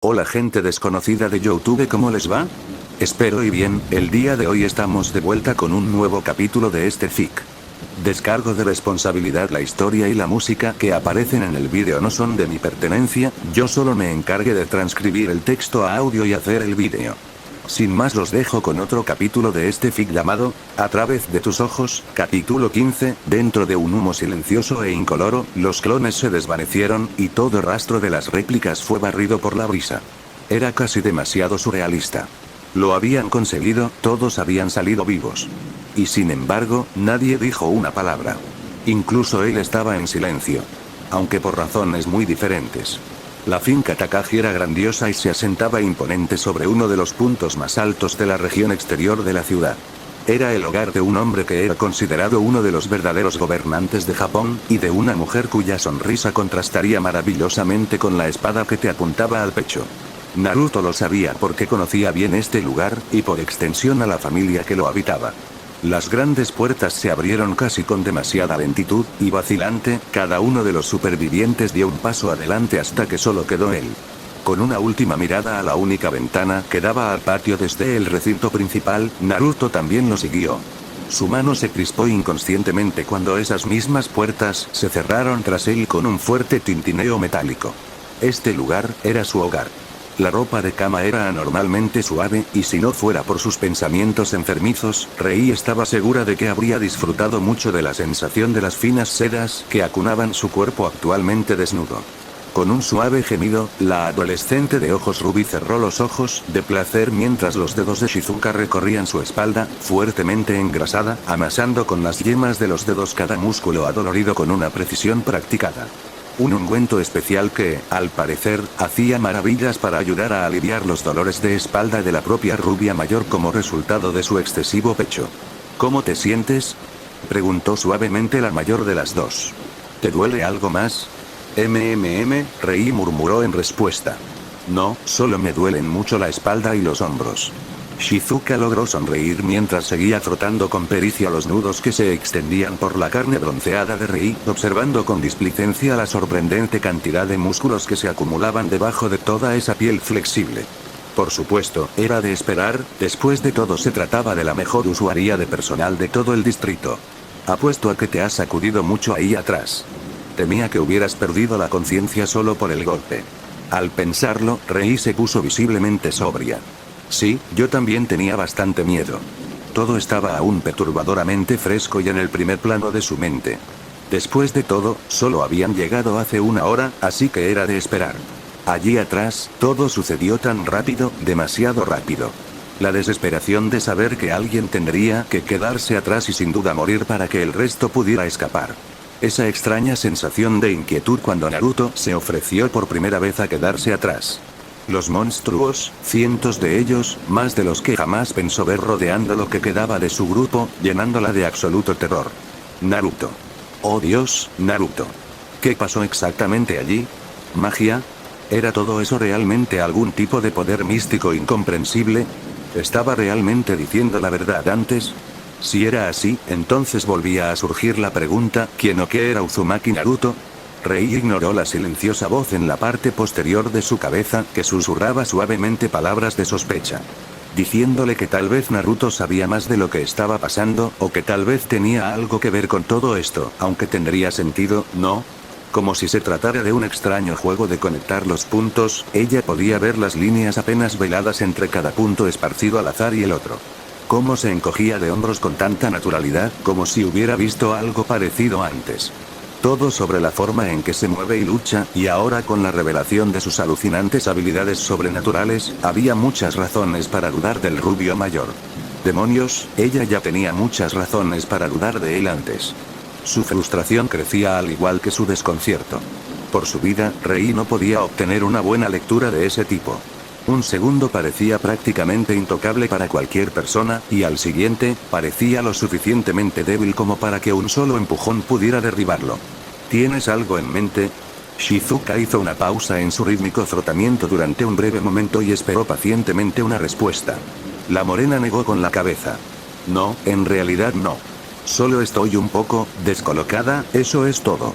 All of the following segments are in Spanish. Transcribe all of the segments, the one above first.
Hola gente desconocida de YouTube, ¿cómo les va? Espero y bien. El día de hoy estamos de vuelta con un nuevo capítulo de este fic. Descargo de responsabilidad. La historia y la música que aparecen en el vídeo no son de mi pertenencia, yo solo me encargué de transcribir el texto a audio y hacer el vídeo. Sin más, los dejo con otro capítulo de este fic llamado A través de tus ojos, capítulo 15. Dentro de un humo silencioso e incoloro, los clones se desvanecieron, y todo rastro de las réplicas fue barrido por la brisa. Era casi demasiado surrealista. Lo habían conseguido, todos habían salido vivos. Y sin embargo, nadie dijo una palabra. Incluso él estaba en silencio. Aunque por razones muy diferentes. La finca Takagi era grandiosa y se asentaba imponente sobre uno de los puntos más altos de la región exterior de la ciudad. Era el hogar de un hombre que era considerado uno de los verdaderos gobernantes de Japón, y de una mujer cuya sonrisa contrastaría maravillosamente con la espada que te apuntaba al pecho. Naruto lo sabía porque conocía bien este lugar, y por extensión a la familia que lo habitaba. Las grandes puertas se abrieron casi con demasiada lentitud, y vacilante, cada uno de los supervivientes dio un paso adelante hasta que solo quedó él. Con una última mirada a la única ventana que daba al patio desde el recinto principal, Naruto también lo siguió. Su mano se crispó inconscientemente cuando esas mismas puertas se cerraron tras él con un fuerte tintineo metálico. Este lugar era su hogar. La ropa de cama era anormalmente suave, y si no fuera por sus pensamientos enfermizos, Rei estaba segura de que habría disfrutado mucho de la sensación de las finas sedas que acunaban su cuerpo actualmente desnudo. Con un suave gemido, la adolescente de ojos rubí cerró los ojos de placer mientras los dedos de Shizuka recorrían su espalda, fuertemente engrasada, amasando con las yemas de los dedos cada músculo adolorido con una precisión practicada. Un ungüento especial que, al parecer, hacía maravillas para ayudar a aliviar los dolores de espalda de la propia rubia mayor como resultado de su excesivo pecho. ¿Cómo te sientes?, preguntó suavemente la mayor de las dos. ¿Te duele algo más? Rei murmuró en respuesta. No, solo me duelen mucho la espalda y los hombros. Shizuka logró sonreír mientras seguía frotando con pericia los nudos que se extendían por la carne bronceada de Rei, observando con displicencia la sorprendente cantidad de músculos que se acumulaban debajo de toda esa piel flexible. Por supuesto, era de esperar, después de todo se trataba de la mejor usuaria de personal de todo el distrito. Apuesto a que te has sacudido mucho ahí atrás. Temía que hubieras perdido la conciencia solo por el golpe. Al pensarlo, Rei se puso visiblemente sobria. Sí, yo también tenía bastante miedo. Todo estaba aún perturbadoramente fresco y en el primer plano de su mente. Después de todo, solo habían llegado hace una hora, así que era de esperar. Allí atrás, todo sucedió tan rápido, demasiado rápido. La desesperación de saber que alguien tendría que quedarse atrás y sin duda morir para que el resto pudiera escapar. Esa extraña sensación de inquietud cuando Naruto se ofreció por primera vez a quedarse atrás. Los monstruos, cientos de ellos, más de los que jamás pensó ver rodeando lo que quedaba de su grupo, llenándola de absoluto terror. Naruto. Oh Dios, Naruto. ¿Qué pasó exactamente allí? ¿Magia? ¿Era todo eso realmente algún tipo de poder místico incomprensible? ¿Estaba realmente diciendo la verdad antes? Si era así, entonces volvía a surgir la pregunta, ¿quién o qué era Uzumaki Naruto? Rei ignoró la silenciosa voz en la parte posterior de su cabeza, que susurraba suavemente palabras de sospecha. Diciéndole que tal vez Naruto sabía más de lo que estaba pasando, o que tal vez tenía algo que ver con todo esto, aunque tendría sentido, ¿no? Como si se tratara de un extraño juego de conectar los puntos, ella podía ver las líneas apenas veladas entre cada punto esparcido al azar y el otro. Cómo se encogía de hombros con tanta naturalidad, como si hubiera visto algo parecido antes. Todo sobre la forma en que se mueve y lucha, y ahora con la revelación de sus alucinantes habilidades sobrenaturales, había muchas razones para dudar del rubio mayor. Demonios, ella ya tenía muchas razones para dudar de él antes. Su frustración crecía al igual que su desconcierto. Por su vida, Rei no podía obtener una buena lectura de ese tipo. Un segundo parecía prácticamente intocable para cualquier persona, y al siguiente, parecía lo suficientemente débil como para que un solo empujón pudiera derribarlo. ¿Tienes algo en mente? Shizuka hizo una pausa en su rítmico frotamiento durante un breve momento y esperó pacientemente una respuesta. La morena negó con la cabeza. No, en realidad no. Solo estoy un poco descolocada, eso es todo.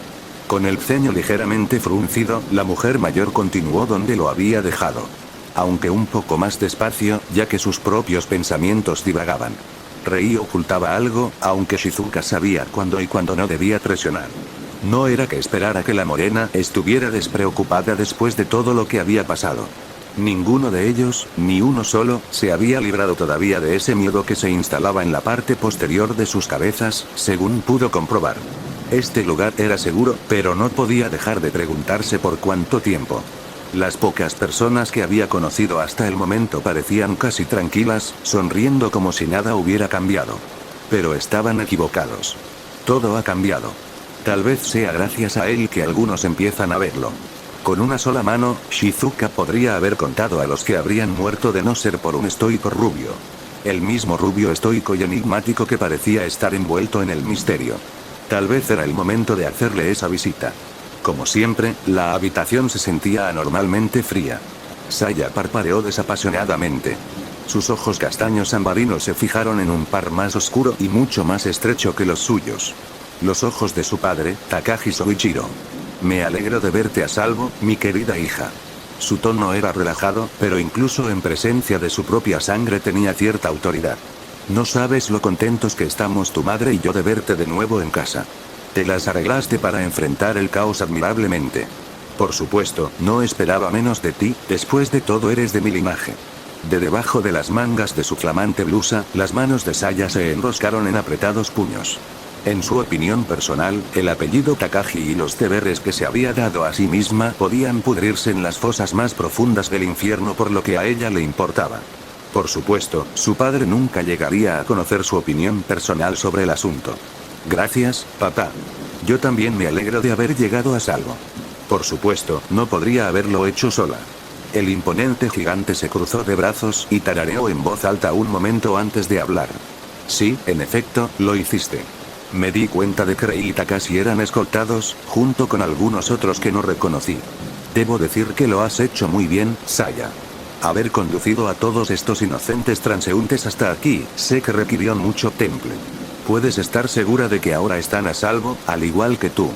Con el ceño ligeramente fruncido, la mujer mayor continuó donde lo había dejado. Aunque un poco más despacio, ya que sus propios pensamientos divagaban. Rei ocultaba algo, aunque Shizuka sabía cuándo y cuándo no debía presionar. No era que esperara que la morena estuviera despreocupada después de todo lo que había pasado. Ninguno de ellos, ni uno solo, se había librado todavía de ese miedo que se instalaba en la parte posterior de sus cabezas, según pudo comprobar. Este lugar era seguro, pero no podía dejar de preguntarse por cuánto tiempo. Las pocas personas que había conocido hasta el momento parecían casi tranquilas, sonriendo como si nada hubiera cambiado. Pero estaban equivocados. Todo ha cambiado. Tal vez sea gracias a él que algunos empiezan a verlo. Con una sola mano, Shizuka podría haber contado a los que habrían muerto de no ser por un estoico rubio. El mismo rubio estoico y enigmático que parecía estar envuelto en el misterio. Tal vez era el momento de hacerle esa visita. Como siempre, la habitación se sentía anormalmente fría. Saya parpadeó desapasionadamente. Sus ojos castaños ambarinos se fijaron en un par más oscuro y mucho más estrecho que los suyos. Los ojos de su padre, Takashi Soichiro. Me alegro de verte a salvo, mi querida hija. Su tono era relajado, pero incluso en presencia de su propia sangre tenía cierta autoridad. No sabes lo contentos que estamos tu madre y yo de verte de nuevo en casa. Te las arreglaste para enfrentar el caos admirablemente. Por supuesto, no esperaba menos de ti, después de todo eres de mi linaje. De debajo de las mangas de su flamante blusa, las manos de Saya se enroscaron en apretados puños. En su opinión personal, el apellido Takashi y los deberes que se había dado a sí misma podían pudrirse en las fosas más profundas del infierno por lo que a ella le importaba. Por supuesto, su padre nunca llegaría a conocer su opinión personal sobre el asunto. Gracias, papá. Yo también me alegro de haber llegado a salvo. Por supuesto, no podría haberlo hecho sola. El imponente gigante se cruzó de brazos y tarareó en voz alta un momento antes de hablar. Sí, en efecto, lo hiciste. Me di cuenta de que Rei y Takashi eran escoltados, junto con algunos otros que no reconocí. Debo decir que lo has hecho muy bien, Saya. Haber conducido a todos estos inocentes transeúntes hasta aquí, sé que requirió mucho temple. Puedes estar segura de que ahora están a salvo, al igual que tú.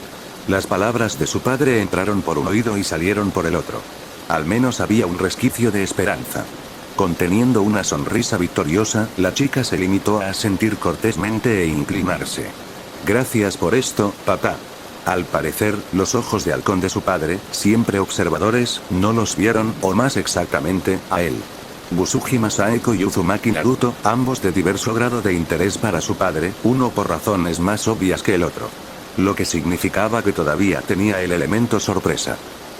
Las palabras de su padre entraron por un oído y salieron por el otro. Al menos había un resquicio de esperanza. Conteniendo una sonrisa victoriosa, la chica se limitó a asentir cortésmente e inclinarse. Gracias por esto, papá. Al parecer, los ojos de halcón de su padre, siempre observadores, no los vieron, o más exactamente, a él. Busujima Saeko y Uzumaki Naruto, ambos de diverso grado de interés para su padre, uno por razones más obvias que el otro. Lo que significaba que todavía tenía el elemento sorpresa.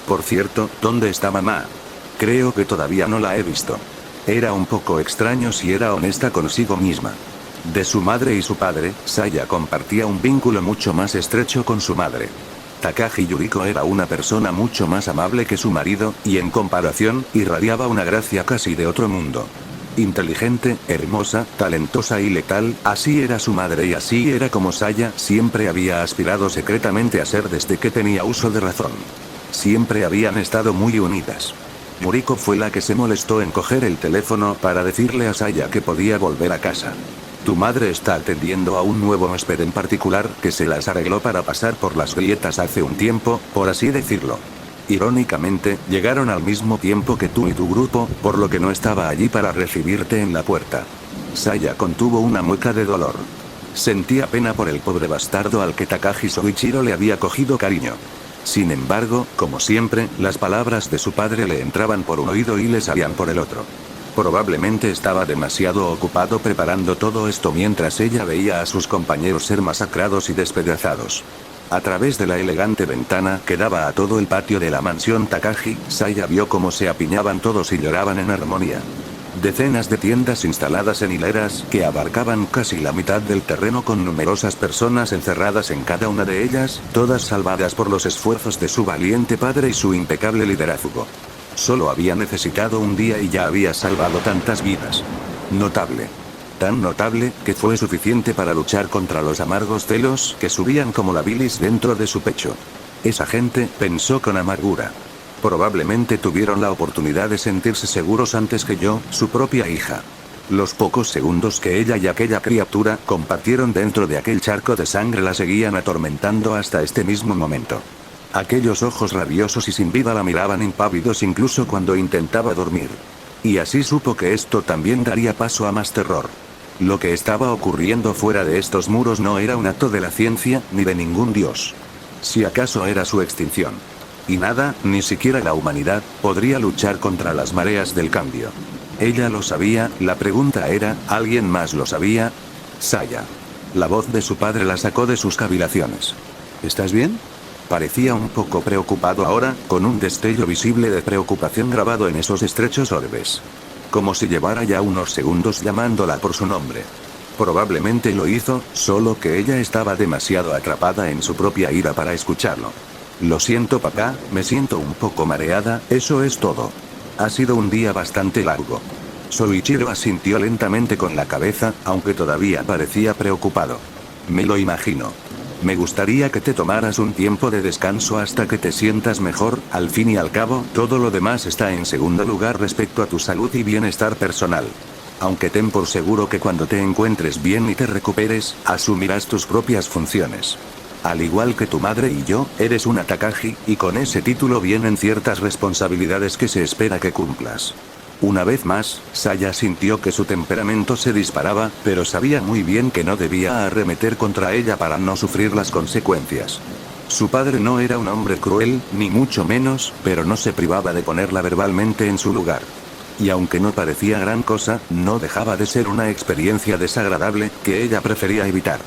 Por cierto, ¿dónde está mamá? Creo que todavía no la he visto. Era un poco extraño si era honesta consigo misma. De su madre y su padre, Saya compartía un vínculo mucho más estrecho con su madre. Takashi Yuriko era una persona mucho más amable que su marido, y en comparación, irradiaba una gracia casi de otro mundo. Inteligente, hermosa, talentosa y letal, así era su madre y así era como Saya siempre había aspirado secretamente a ser desde que tenía uso de razón. Siempre habían estado muy unidas. Yuriko fue la que se molestó en coger el teléfono para decirle a Saya que podía volver a casa. Tu madre está atendiendo a un nuevo huésped en particular que se las arregló para pasar por las grietas hace un tiempo, por así decirlo. Irónicamente, llegaron al mismo tiempo que tú y tu grupo, por lo que no estaba allí para recibirte en la puerta. Saya contuvo una mueca de dolor. Sentía pena por el pobre bastardo al que Takashi Soichiro le había cogido cariño. Sin embargo, como siempre, las palabras de su padre le entraban por un oído y le salían por el otro. Probablemente estaba demasiado ocupado preparando todo esto mientras ella veía a sus compañeros ser masacrados y despedazados. A través de la elegante ventana que daba a todo el patio de la mansión Takashi, Saya vio cómo se apiñaban todos y lloraban en armonía. Decenas de tiendas instaladas en hileras que abarcaban casi la mitad del terreno con numerosas personas encerradas en cada una de ellas, todas salvadas por los esfuerzos de su valiente padre y su impecable liderazgo. Solo había necesitado un día y ya había salvado tantas vidas. Notable. Tan notable, que fue suficiente para luchar contra los amargos celos que subían como la bilis dentro de su pecho. Esa gente, pensó con amargura. Probablemente tuvieron la oportunidad de sentirse seguros antes que yo, su propia hija. Los pocos segundos que ella y aquella criatura compartieron dentro de aquel charco de sangre la seguían atormentando hasta este mismo momento. Aquellos ojos rabiosos y sin vida la miraban impávidos incluso cuando intentaba dormir. Y así supo que esto también daría paso a más terror. Lo que estaba ocurriendo fuera de estos muros no era un acto de la ciencia, ni de ningún dios. Si acaso era su extinción. Y nada, ni siquiera la humanidad, podría luchar contra las mareas del cambio. Ella lo sabía, la pregunta era, ¿alguien más lo sabía? Saya. La voz de su padre la sacó de sus cavilaciones. ¿Estás bien? Parecía un poco preocupado ahora, con un destello visible de preocupación grabado en esos estrechos orbes. Como si llevara ya unos segundos llamándola por su nombre. Probablemente lo hizo, solo que ella estaba demasiado atrapada en su propia ira para escucharlo. Lo siento papá, me siento un poco mareada, eso es todo. Ha sido un día bastante largo. Soichiro asintió lentamente con la cabeza, aunque todavía parecía preocupado. Me lo imagino. Me gustaría que te tomaras un tiempo de descanso hasta que te sientas mejor, al fin y al cabo, todo lo demás está en segundo lugar respecto a tu salud y bienestar personal. Aunque ten por seguro que cuando te encuentres bien y te recuperes, asumirás tus propias funciones. Al igual que tu madre y yo, eres una Takagi, y con ese título vienen ciertas responsabilidades que se espera que cumplas. Una vez más, Saya sintió que su temperamento se disparaba, pero sabía muy bien que no debía arremeter contra ella para no sufrir las consecuencias. Su padre no era un hombre cruel, ni mucho menos, pero no se privaba de ponerla verbalmente en su lugar. Y aunque no parecía gran cosa, no dejaba de ser una experiencia desagradable, que ella prefería evitar.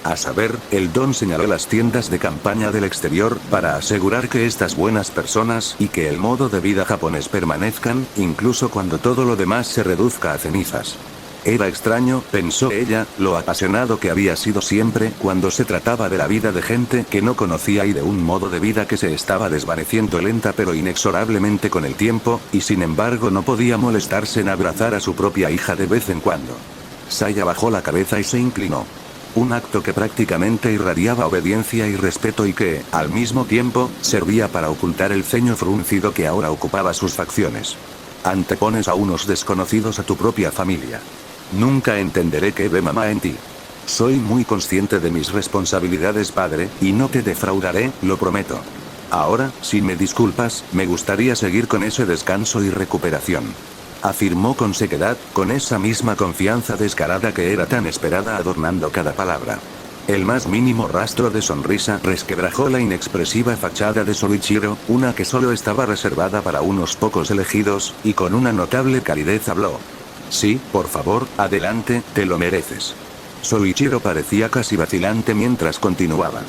A saber, el don señaló las tiendas de campaña del exterior, para asegurar que estas buenas personas y que el modo de vida japonés permanezcan, incluso cuando todo lo demás se reduzca a cenizas. Era extraño, pensó ella, lo apasionado que había sido siempre cuando se trataba de la vida de gente que no conocía y de un modo de vida que se estaba desvaneciendo lenta pero inexorablemente con el tiempo, y sin embargo no podía molestarse en abrazar a su propia hija de vez en cuando. Saya bajó la cabeza y se inclinó. Un acto que prácticamente irradiaba obediencia y respeto y que, al mismo tiempo, servía para ocultar el ceño fruncido que ahora ocupaba sus facciones. Antepones a unos desconocidos a tu propia familia. Nunca entenderé qué ve mamá en ti. Soy muy consciente de mis responsabilidades padre, y no te defraudaré, lo prometo. Ahora, si me disculpas, me gustaría seguir con ese descanso y recuperación. Afirmó con sequedad, con esa misma confianza descarada que era tan esperada adornando cada palabra. El más mínimo rastro de sonrisa resquebrajó la inexpresiva fachada de Soichiro, una que solo estaba reservada para unos pocos elegidos, y con una notable calidez habló. Sí, por favor, adelante, te lo mereces. Soichiro parecía casi vacilante mientras continuaba.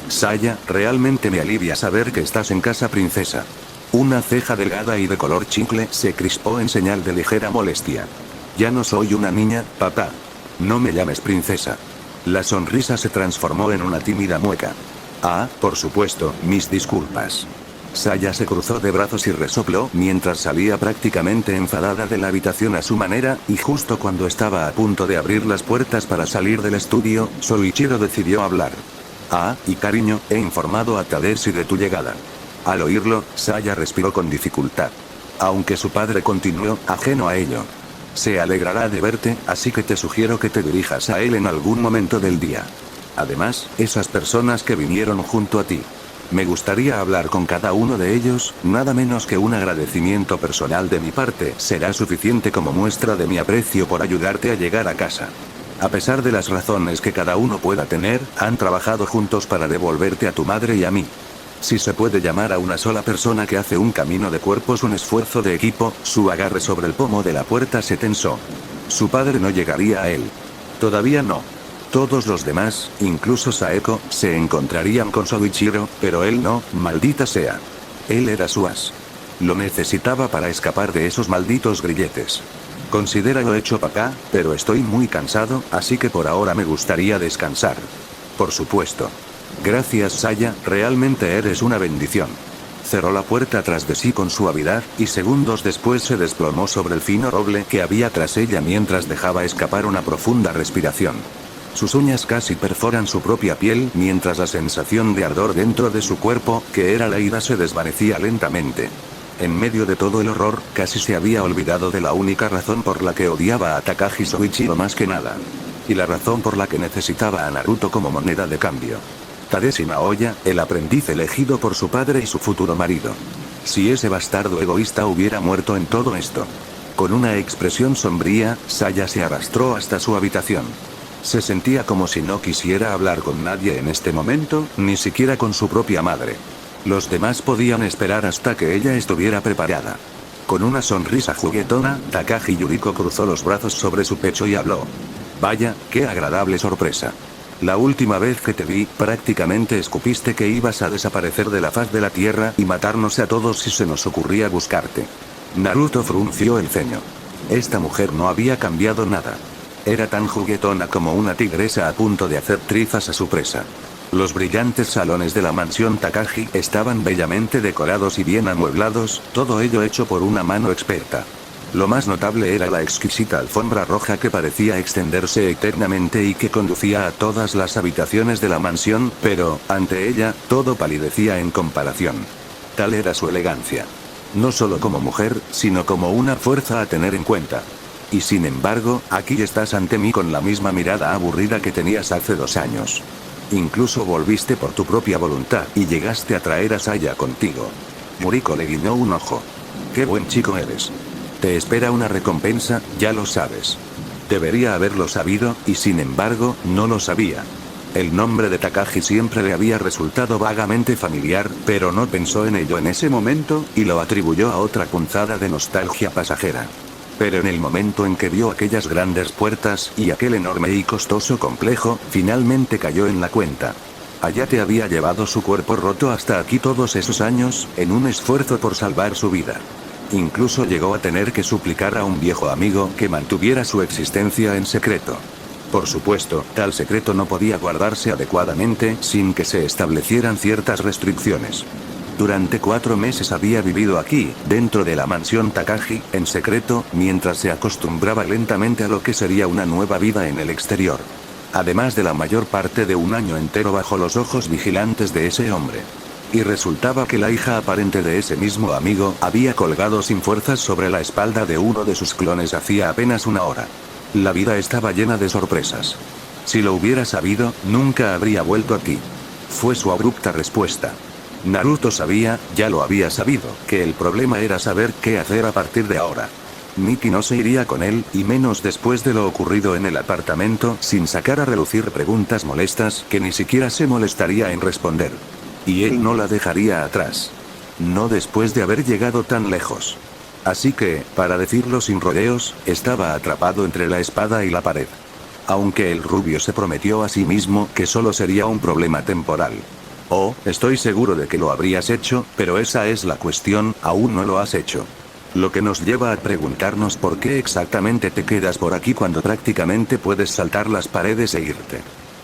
Saya, realmente me alivia saber que estás en casa, princesa. Una ceja delgada y de color chicle se crispó en señal de ligera molestia. Ya no soy una niña, papá. No me llames princesa. La sonrisa se transformó en una tímida mueca. Ah, por supuesto, mis disculpas. Saya se cruzó de brazos y resopló mientras salía prácticamente enfadada de la habitación a su manera, y justo cuando estaba a punto de abrir las puertas para salir del estudio, Soichiro decidió hablar. Ah, y cariño, he informado a Tadashi de tu llegada. Al oírlo, Saya respiró con dificultad. Aunque su padre continuó, ajeno a ello. Se alegrará de verte, así que te sugiero que te dirijas a él en algún momento del día. Además, esas personas que vinieron junto a ti. Me gustaría hablar con cada uno de ellos, nada menos que un agradecimiento personal de mi parte será suficiente como muestra de mi aprecio por ayudarte a llegar a casa. A pesar de las razones que cada uno pueda tener, han trabajado juntos para devolverte a tu madre y a mí. Si se puede llamar a una sola persona que hace un camino de cuerpos un esfuerzo de equipo, su agarre sobre el pomo de la puerta se tensó. Su padre no llegaría a él. Todavía no. Todos los demás, incluso Saeko, se encontrarían con Soichiro, pero él no, maldita sea. Él era su as. Lo necesitaba para escapar de esos malditos grilletes. Considéralo hecho, papá, pero estoy muy cansado, así que por ahora me gustaría descansar. Por supuesto. Gracias, Saya, realmente eres una bendición. Cerró la puerta tras de sí con suavidad, y segundos después se desplomó sobre el fino roble que había tras ella mientras dejaba escapar una profunda respiración. Sus uñas casi perforan su propia piel mientras la sensación de ardor dentro de su cuerpo, que era la ira, se desvanecía lentamente. En medio de todo el horror, casi se había olvidado de la única razón por la que odiaba a Takagi Soichiro más que nada. Y la razón por la que necesitaba a Naruto como moneda de cambio. Tadashi Naoya, el aprendiz elegido por su padre y su futuro marido. Si ese bastardo egoísta hubiera muerto en todo esto. Con una expresión sombría, Saya se arrastró hasta su habitación. Se sentía como si no quisiera hablar con nadie en este momento, ni siquiera con su propia madre. Los demás podían esperar hasta que ella estuviera preparada. Con una sonrisa juguetona, Takashi Yuriko cruzó los brazos sobre su pecho y habló. Vaya, qué agradable sorpresa. La última vez que te vi, prácticamente escupiste que ibas a desaparecer de la faz de la tierra y matarnos a todos si se nos ocurría buscarte. Naruto frunció el ceño. Esta mujer no había cambiado nada. Era tan juguetona como una tigresa a punto de hacer trizas a su presa. Los brillantes salones de la mansión Takashi estaban bellamente decorados y bien amueblados, todo ello hecho por una mano experta. Lo más notable era la exquisita alfombra roja que parecía extenderse eternamente y que conducía a todas las habitaciones de la mansión, pero, ante ella, todo palidecía en comparación. Tal era su elegancia. No solo como mujer, sino como una fuerza a tener en cuenta. Y sin embargo, aquí estás ante mí con la misma mirada aburrida que tenías hace 2 años. Incluso volviste por tu propia voluntad y llegaste a traer a Saya contigo. Muriko le guiñó un ojo. Qué buen chico eres. Te espera una recompensa, ya lo sabes. Debería haberlo sabido, y sin embargo, no lo sabía. El nombre de Takashi siempre le había resultado vagamente familiar, pero no pensó en ello en ese momento, y lo atribuyó a otra punzada de nostalgia pasajera. Pero en el momento en que vio aquellas grandes puertas y aquel enorme y costoso complejo, finalmente cayó en la cuenta. Hayate había llevado su cuerpo roto hasta aquí todos esos años, en un esfuerzo por salvar su vida. Incluso llegó a tener que suplicar a un viejo amigo que mantuviera su existencia en secreto. Por supuesto, tal secreto no podía guardarse adecuadamente sin que se establecieran ciertas restricciones. Durante 4 meses había vivido aquí, dentro de la mansión Takashi, en secreto, mientras se acostumbraba lentamente a lo que sería una nueva vida en el exterior. Además de la mayor parte de un año entero bajo los ojos vigilantes de ese hombre. Y resultaba que la hija aparente de ese mismo amigo había colgado sin fuerzas sobre la espalda de uno de sus clones hacía apenas 1 hora. La vida estaba llena de sorpresas. Si lo hubiera sabido, nunca habría vuelto aquí. Fue su abrupta respuesta. Naruto sabía, ya lo había sabido, que el problema era saber qué hacer a partir de ahora. Miki no se iría con él, y menos después de lo ocurrido en el apartamento, sin sacar a relucir preguntas molestas que ni siquiera se molestaría en responder. Y él no la dejaría atrás. No después de haber llegado tan lejos. Así que, para decirlo sin rodeos, estaba atrapado entre la espada y la pared. Aunque el rubio se prometió a sí mismo que solo sería un problema temporal. Oh, estoy seguro de que lo habrías hecho, pero esa es la cuestión, aún no lo has hecho. Lo que nos lleva a preguntarnos por qué exactamente te quedas por aquí cuando prácticamente puedes saltar las paredes e irte.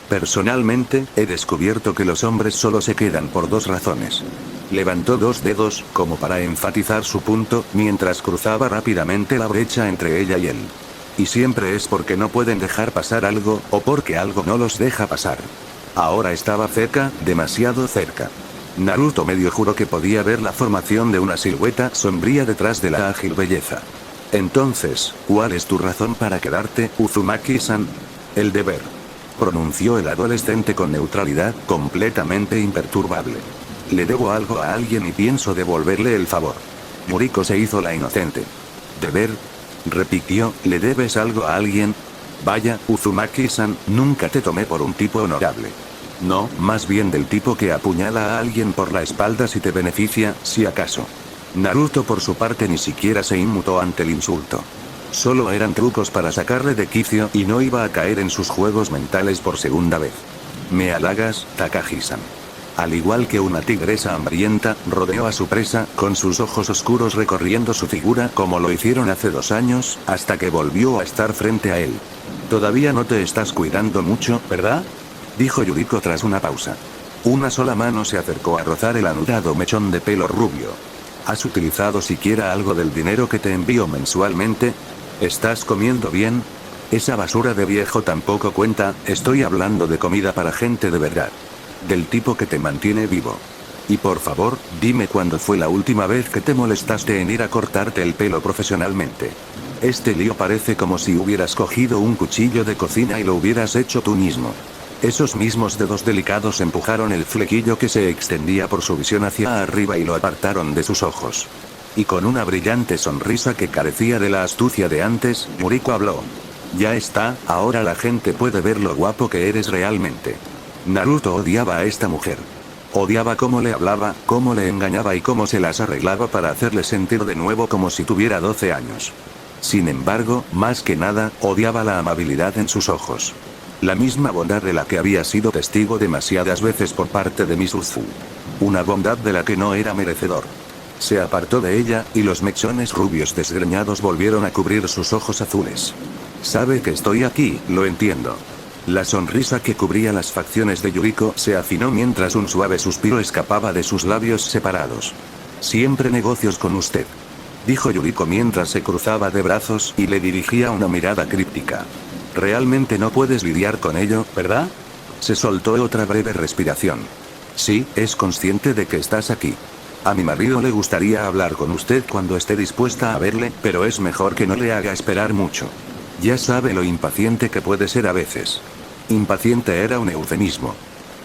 Personalmente, he descubierto que los hombres solo se quedan por 2 razones. Levantó 2 dedos, como para enfatizar su punto, mientras cruzaba rápidamente la brecha entre ella y él. Y siempre es porque no pueden dejar pasar algo, o porque algo no los deja pasar. Ahora estaba cerca, demasiado cerca. Naruto medio juró que podía ver la formación de una silueta sombría detrás de la ágil belleza. Entonces, ¿cuál es tu razón para quedarte, Uzumaki-san? El deber. Pronunció el adolescente con neutralidad, completamente imperturbable. Le debo algo a alguien y pienso devolverle el favor. Muriko se hizo la inocente. ¿Deber? Repitió, ¿le debes algo a alguien? Vaya, Uzumaki-san, nunca te tomé por un tipo honorable. No, más bien del tipo que apuñala a alguien por la espalda si te beneficia, si acaso. Naruto por su parte ni siquiera se inmutó ante el insulto. Solo eran trucos para sacarle de quicio y no iba a caer en sus juegos mentales por segunda vez. Me halagas, Takashi-san. Al igual que una tigresa hambrienta, rodeó a su presa, con sus ojos oscuros recorriendo su figura como lo hicieron hace 2 años, hasta que volvió a estar frente a él. Todavía no te estás cuidando mucho, ¿verdad? Dijo Yuriko tras una pausa. Una sola mano se acercó a rozar el anudado mechón de pelo rubio. ¿Has utilizado siquiera algo del dinero que te envío mensualmente? ¿Estás comiendo bien? Esa basura de viejo tampoco cuenta, estoy hablando de comida para gente de verdad. Del tipo que te mantiene vivo. Y por favor, dime cuándo fue la última vez que te molestaste en ir a cortarte el pelo profesionalmente. Este lío parece como si hubieras cogido un cuchillo de cocina y lo hubieras hecho tú mismo. Esos mismos dedos delicados empujaron el flequillo que se extendía por su visión hacia arriba y lo apartaron de sus ojos. Y con una brillante sonrisa que carecía de la astucia de antes, Yuriko habló. Ya está, ahora la gente puede ver lo guapo que eres realmente. Naruto odiaba a esta mujer. Odiaba cómo le hablaba, cómo le engañaba y cómo se las arreglaba para hacerle sentir de nuevo como si tuviera 12 años. Sin embargo, más que nada, odiaba la amabilidad en sus ojos. La misma bondad de la que había sido testigo demasiadas veces por parte de Misuzu. Una bondad de la que no era merecedor. Se apartó de ella, y los mechones rubios desgreñados volvieron a cubrir sus ojos azules. Sabe que estoy aquí, lo entiendo. La sonrisa que cubría las facciones de Yuriko se afinó mientras un suave suspiro escapaba de sus labios separados. Siempre negocios con usted, dijo Yuriko mientras se cruzaba de brazos y le dirigía una mirada críptica. Realmente no puedes lidiar con ello, ¿verdad? Se soltó otra breve respiración. Sí, es consciente de que estás aquí. A mi marido le gustaría hablar con usted cuando esté dispuesta a verle, pero es mejor que no le haga esperar mucho. Ya sabe lo impaciente que puede ser a veces. Impaciente era un eufemismo.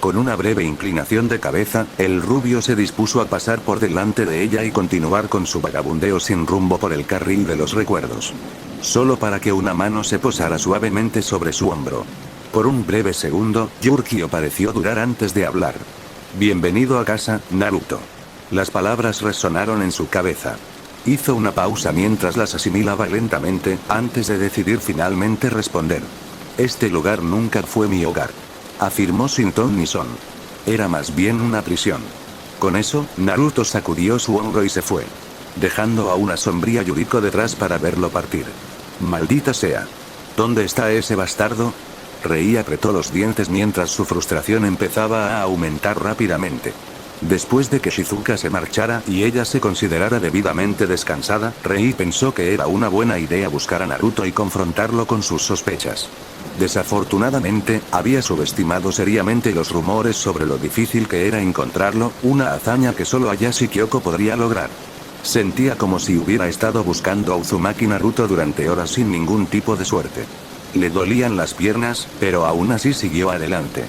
Con una breve inclinación de cabeza, el rubio se dispuso a pasar por delante de ella y continuar con su vagabundeo sin rumbo por el carril de los recuerdos. Solo para que una mano se posara suavemente sobre su hombro. Por un breve segundo, Yuriko pareció durar antes de hablar. Bienvenido a casa, Naruto. Las palabras resonaron en su cabeza. Hizo una pausa mientras las asimilaba lentamente, antes de decidir finalmente responder. Este lugar nunca fue mi hogar, afirmó sin ton ni son. Era más bien una prisión. Con eso, Naruto sacudió su hombro y se fue, dejando a una sombría Yuriko detrás para verlo partir. Maldita sea. ¿Dónde está ese bastardo? Rei apretó los dientes mientras su frustración empezaba a aumentar rápidamente. Después de que Shizuka se marchara y ella se considerara debidamente descansada, Rei pensó que era una buena idea buscar a Naruto y confrontarlo con sus sospechas. Desafortunadamente, había subestimado seriamente los rumores sobre lo difícil que era encontrarlo, una hazaña que solo Ayashi Kyoko podría lograr. Sentía como si hubiera estado buscando a Uzumaki Naruto durante horas sin ningún tipo de suerte. Le dolían las piernas, pero aún así siguió adelante.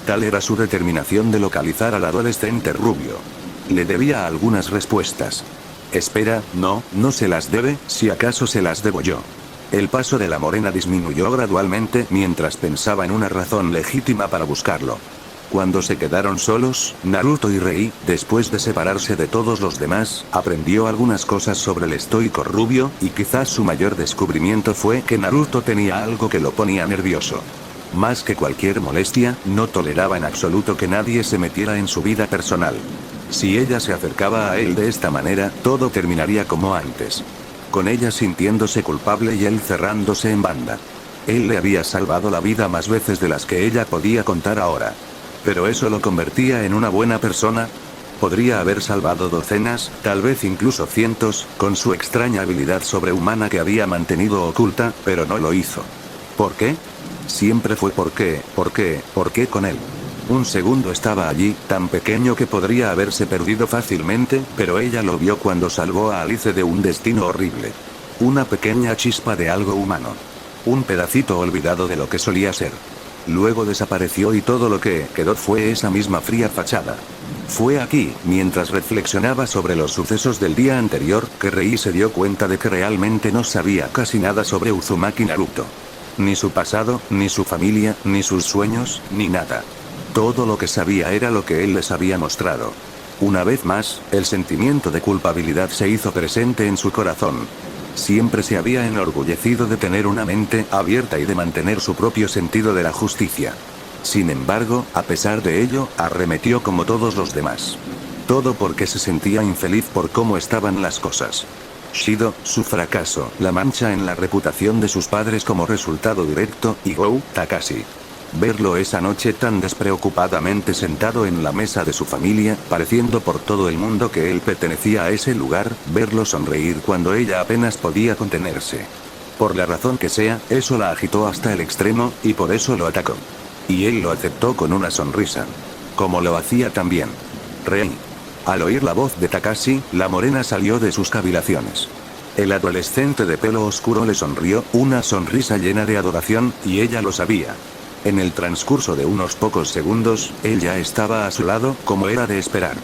Tal era su determinación de localizar al adolescente rubio. Le debía algunas respuestas. Espera, no se las debe, si acaso se las debo yo. El paso de la morena disminuyó gradualmente mientras pensaba en una razón legítima para buscarlo. Cuando se quedaron solos, Naruto y Rei, después de separarse de todos los demás, aprendió algunas cosas sobre el estoico rubio, y quizás su mayor descubrimiento fue que Naruto tenía algo que lo ponía nervioso. Más que cualquier molestia, no toleraba en absoluto que nadie se metiera en su vida personal. Si ella se acercaba a él de esta manera, todo terminaría como antes. Con ella sintiéndose culpable y él cerrándose en banda. Él le había salvado la vida más veces de las que ella podía contar ahora. ¿Pero eso lo convertía en una buena persona? Podría haber salvado docenas, tal vez incluso cientos, con su extraña habilidad sobrehumana que había mantenido oculta, pero no lo hizo. ¿Por qué? Siempre fue ¿por qué con él? Un segundo estaba allí, tan pequeño que podría haberse perdido fácilmente, pero ella lo vio cuando salvó a Alice de un destino horrible. Una pequeña chispa de algo humano. Un pedacito olvidado de lo que solía ser. Luego desapareció y todo lo que quedó fue esa misma fría fachada. Fue aquí, mientras reflexionaba sobre los sucesos del día anterior, que Rei se dio cuenta de que realmente no sabía casi nada sobre Uzumaki Naruto. Ni su pasado, ni su familia, ni sus sueños, ni nada. Todo lo que sabía era lo que él les había mostrado. Una vez más, el sentimiento de culpabilidad se hizo presente en su corazón. Siempre se había enorgullecido de tener una mente abierta y de mantener su propio sentido de la justicia. Sin embargo, a pesar de ello, arremetió como todos los demás. Todo porque se sentía infeliz por cómo estaban las cosas. Shido, su fracaso, la mancha en la reputación de sus padres como resultado directo, y Gou, Takashi. Verlo esa noche tan despreocupadamente sentado en la mesa de su familia, pareciendo por todo el mundo que él pertenecía a ese lugar, verlo sonreír cuando ella apenas podía contenerse. Por la razón que sea, eso la agitó hasta el extremo, y por eso lo atacó. Y él lo aceptó con una sonrisa. Como lo hacía también Rei. Al oír la voz de Takashi, la morena salió de sus cavilaciones. El adolescente de pelo oscuro le sonrió, una sonrisa llena de adoración, y ella lo sabía. En el transcurso de unos pocos segundos, él ya estaba a su lado, como era de esperar.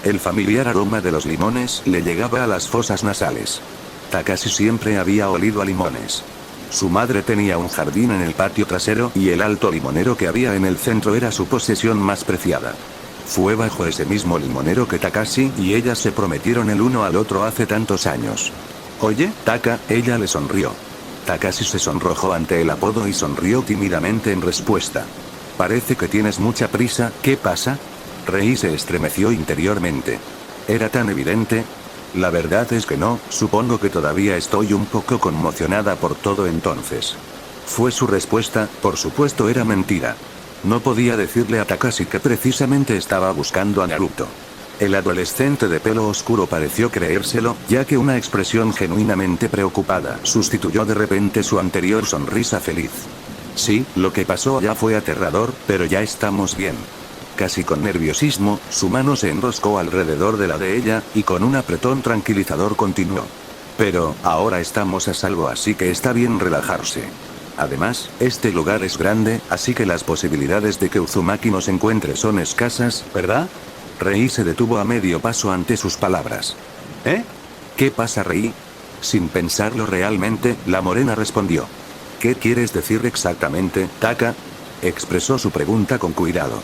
El familiar aroma de los limones le llegaba a las fosas nasales. Takashi siempre había olido a limones. Su madre tenía un jardín en el patio trasero y el alto limonero que había en el centro era su posesión más preciada. Fue bajo ese mismo limonero que Takashi y ella se prometieron el uno al otro hace tantos años. Oye, Taka, ella le sonrió. Takashi se sonrojó ante el apodo y sonrió tímidamente en respuesta. Parece que tienes mucha prisa, ¿qué pasa? Rei se estremeció interiormente. ¿Era tan evidente? La verdad es que no, supongo que todavía estoy un poco conmocionada por todo entonces. Fue su respuesta, por supuesto era mentira. No podía decirle a Takashi que precisamente estaba buscando a Naruto. El adolescente de pelo oscuro pareció creérselo, ya que una expresión genuinamente preocupada sustituyó de repente su anterior sonrisa feliz. Sí, lo que pasó allá fue aterrador, pero ya estamos bien. Casi con nerviosismo, su mano se enroscó alrededor de la de ella, y con un apretón tranquilizador continuó. Pero, ahora estamos a salvo, así que está bien relajarse. Además, este lugar es grande, así que las posibilidades de que Uzumaki nos encuentre son escasas, ¿verdad? Rei se detuvo a medio paso ante sus palabras. ¿Eh? ¿Qué pasa, Rei? Sin pensarlo realmente, la morena respondió. ¿Qué quieres decir exactamente, Taka? Expresó su pregunta con cuidado.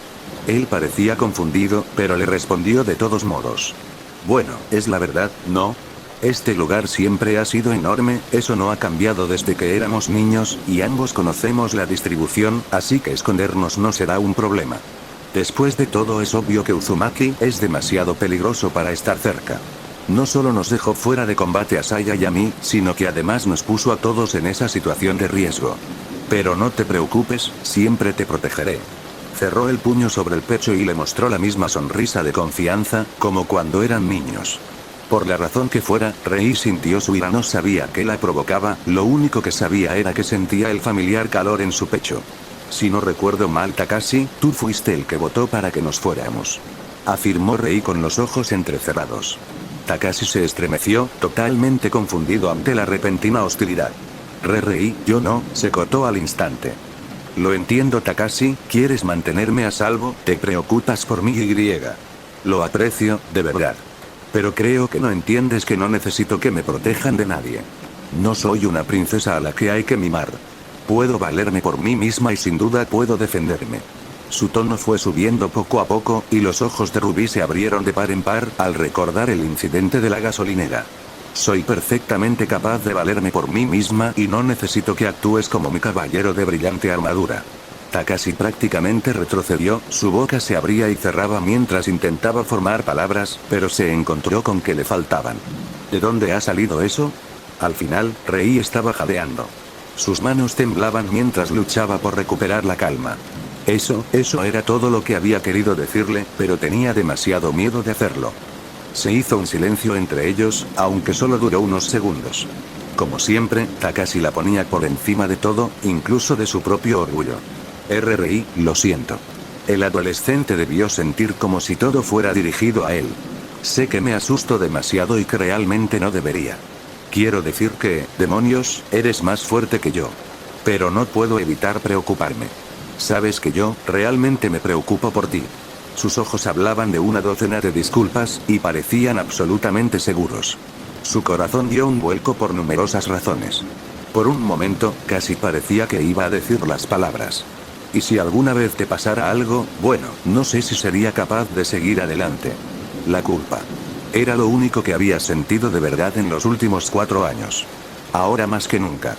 Él parecía confundido, pero le respondió de todos modos. Bueno, es la verdad, ¿no? Este lugar siempre ha sido enorme, eso no ha cambiado desde que éramos niños, y ambos conocemos la distribución, así que escondernos no será un problema. Después de todo es obvio que Uzumaki es demasiado peligroso para estar cerca. No solo nos dejó fuera de combate a Saya y a mí, sino que además nos puso a todos en esa situación de riesgo. Pero no te preocupes, siempre te protegeré. Cerró el puño sobre el pecho y le mostró la misma sonrisa de confianza, como cuando eran niños. Por la razón que fuera, Rei sintió su ira, no sabía qué la provocaba, lo único que sabía era que sentía el familiar calor en su pecho. Si no recuerdo mal, Takashi, tú fuiste el que votó para que nos fuéramos. Afirmó Rei con los ojos entrecerrados. Takashi se estremeció, totalmente confundido ante la repentina hostilidad. Rei, yo no, se cortó al instante. Lo entiendo, Takashi, quieres mantenerme a salvo, te preocupas por mí y. Lo aprecio, de verdad. Pero creo que no entiendes que no necesito que me protejan de nadie. No soy una princesa a la que hay que mimar. Puedo valerme por mí misma y sin duda puedo defenderme. Su tono fue subiendo poco a poco, y los ojos de Ruby se abrieron de par en par, al recordar el incidente de la gasolinera. Soy perfectamente capaz de valerme por mí misma y no necesito que actúes como mi caballero de brillante armadura. Takashi prácticamente retrocedió, su boca se abría y cerraba mientras intentaba formar palabras, pero se encontró con que le faltaban. ¿De dónde ha salido eso? Al final, Rei estaba jadeando. Sus manos temblaban mientras luchaba por recuperar la calma. Eso era todo lo que había querido decirle, pero tenía demasiado miedo de hacerlo. Se hizo un silencio entre ellos, aunque solo duró unos segundos. Como siempre, Takashi la ponía por encima de todo, incluso de su propio orgullo. Rei, lo siento. El adolescente debió sentir como si todo fuera dirigido a él. Sé que me asusto demasiado y que realmente no debería. Quiero decir que, demonios, eres más fuerte que yo. Pero no puedo evitar preocuparme. Sabes que yo, realmente me preocupo por ti. Sus ojos hablaban de una docena de disculpas, y parecían absolutamente seguros. Su corazón dio un vuelco por numerosas razones. Por un momento, casi parecía que iba a decir las palabras. Y si alguna vez te pasara algo, bueno, no sé si sería capaz de seguir adelante. La culpa. Era lo único que había sentido de verdad en los últimos 4 años. Ahora más que nunca.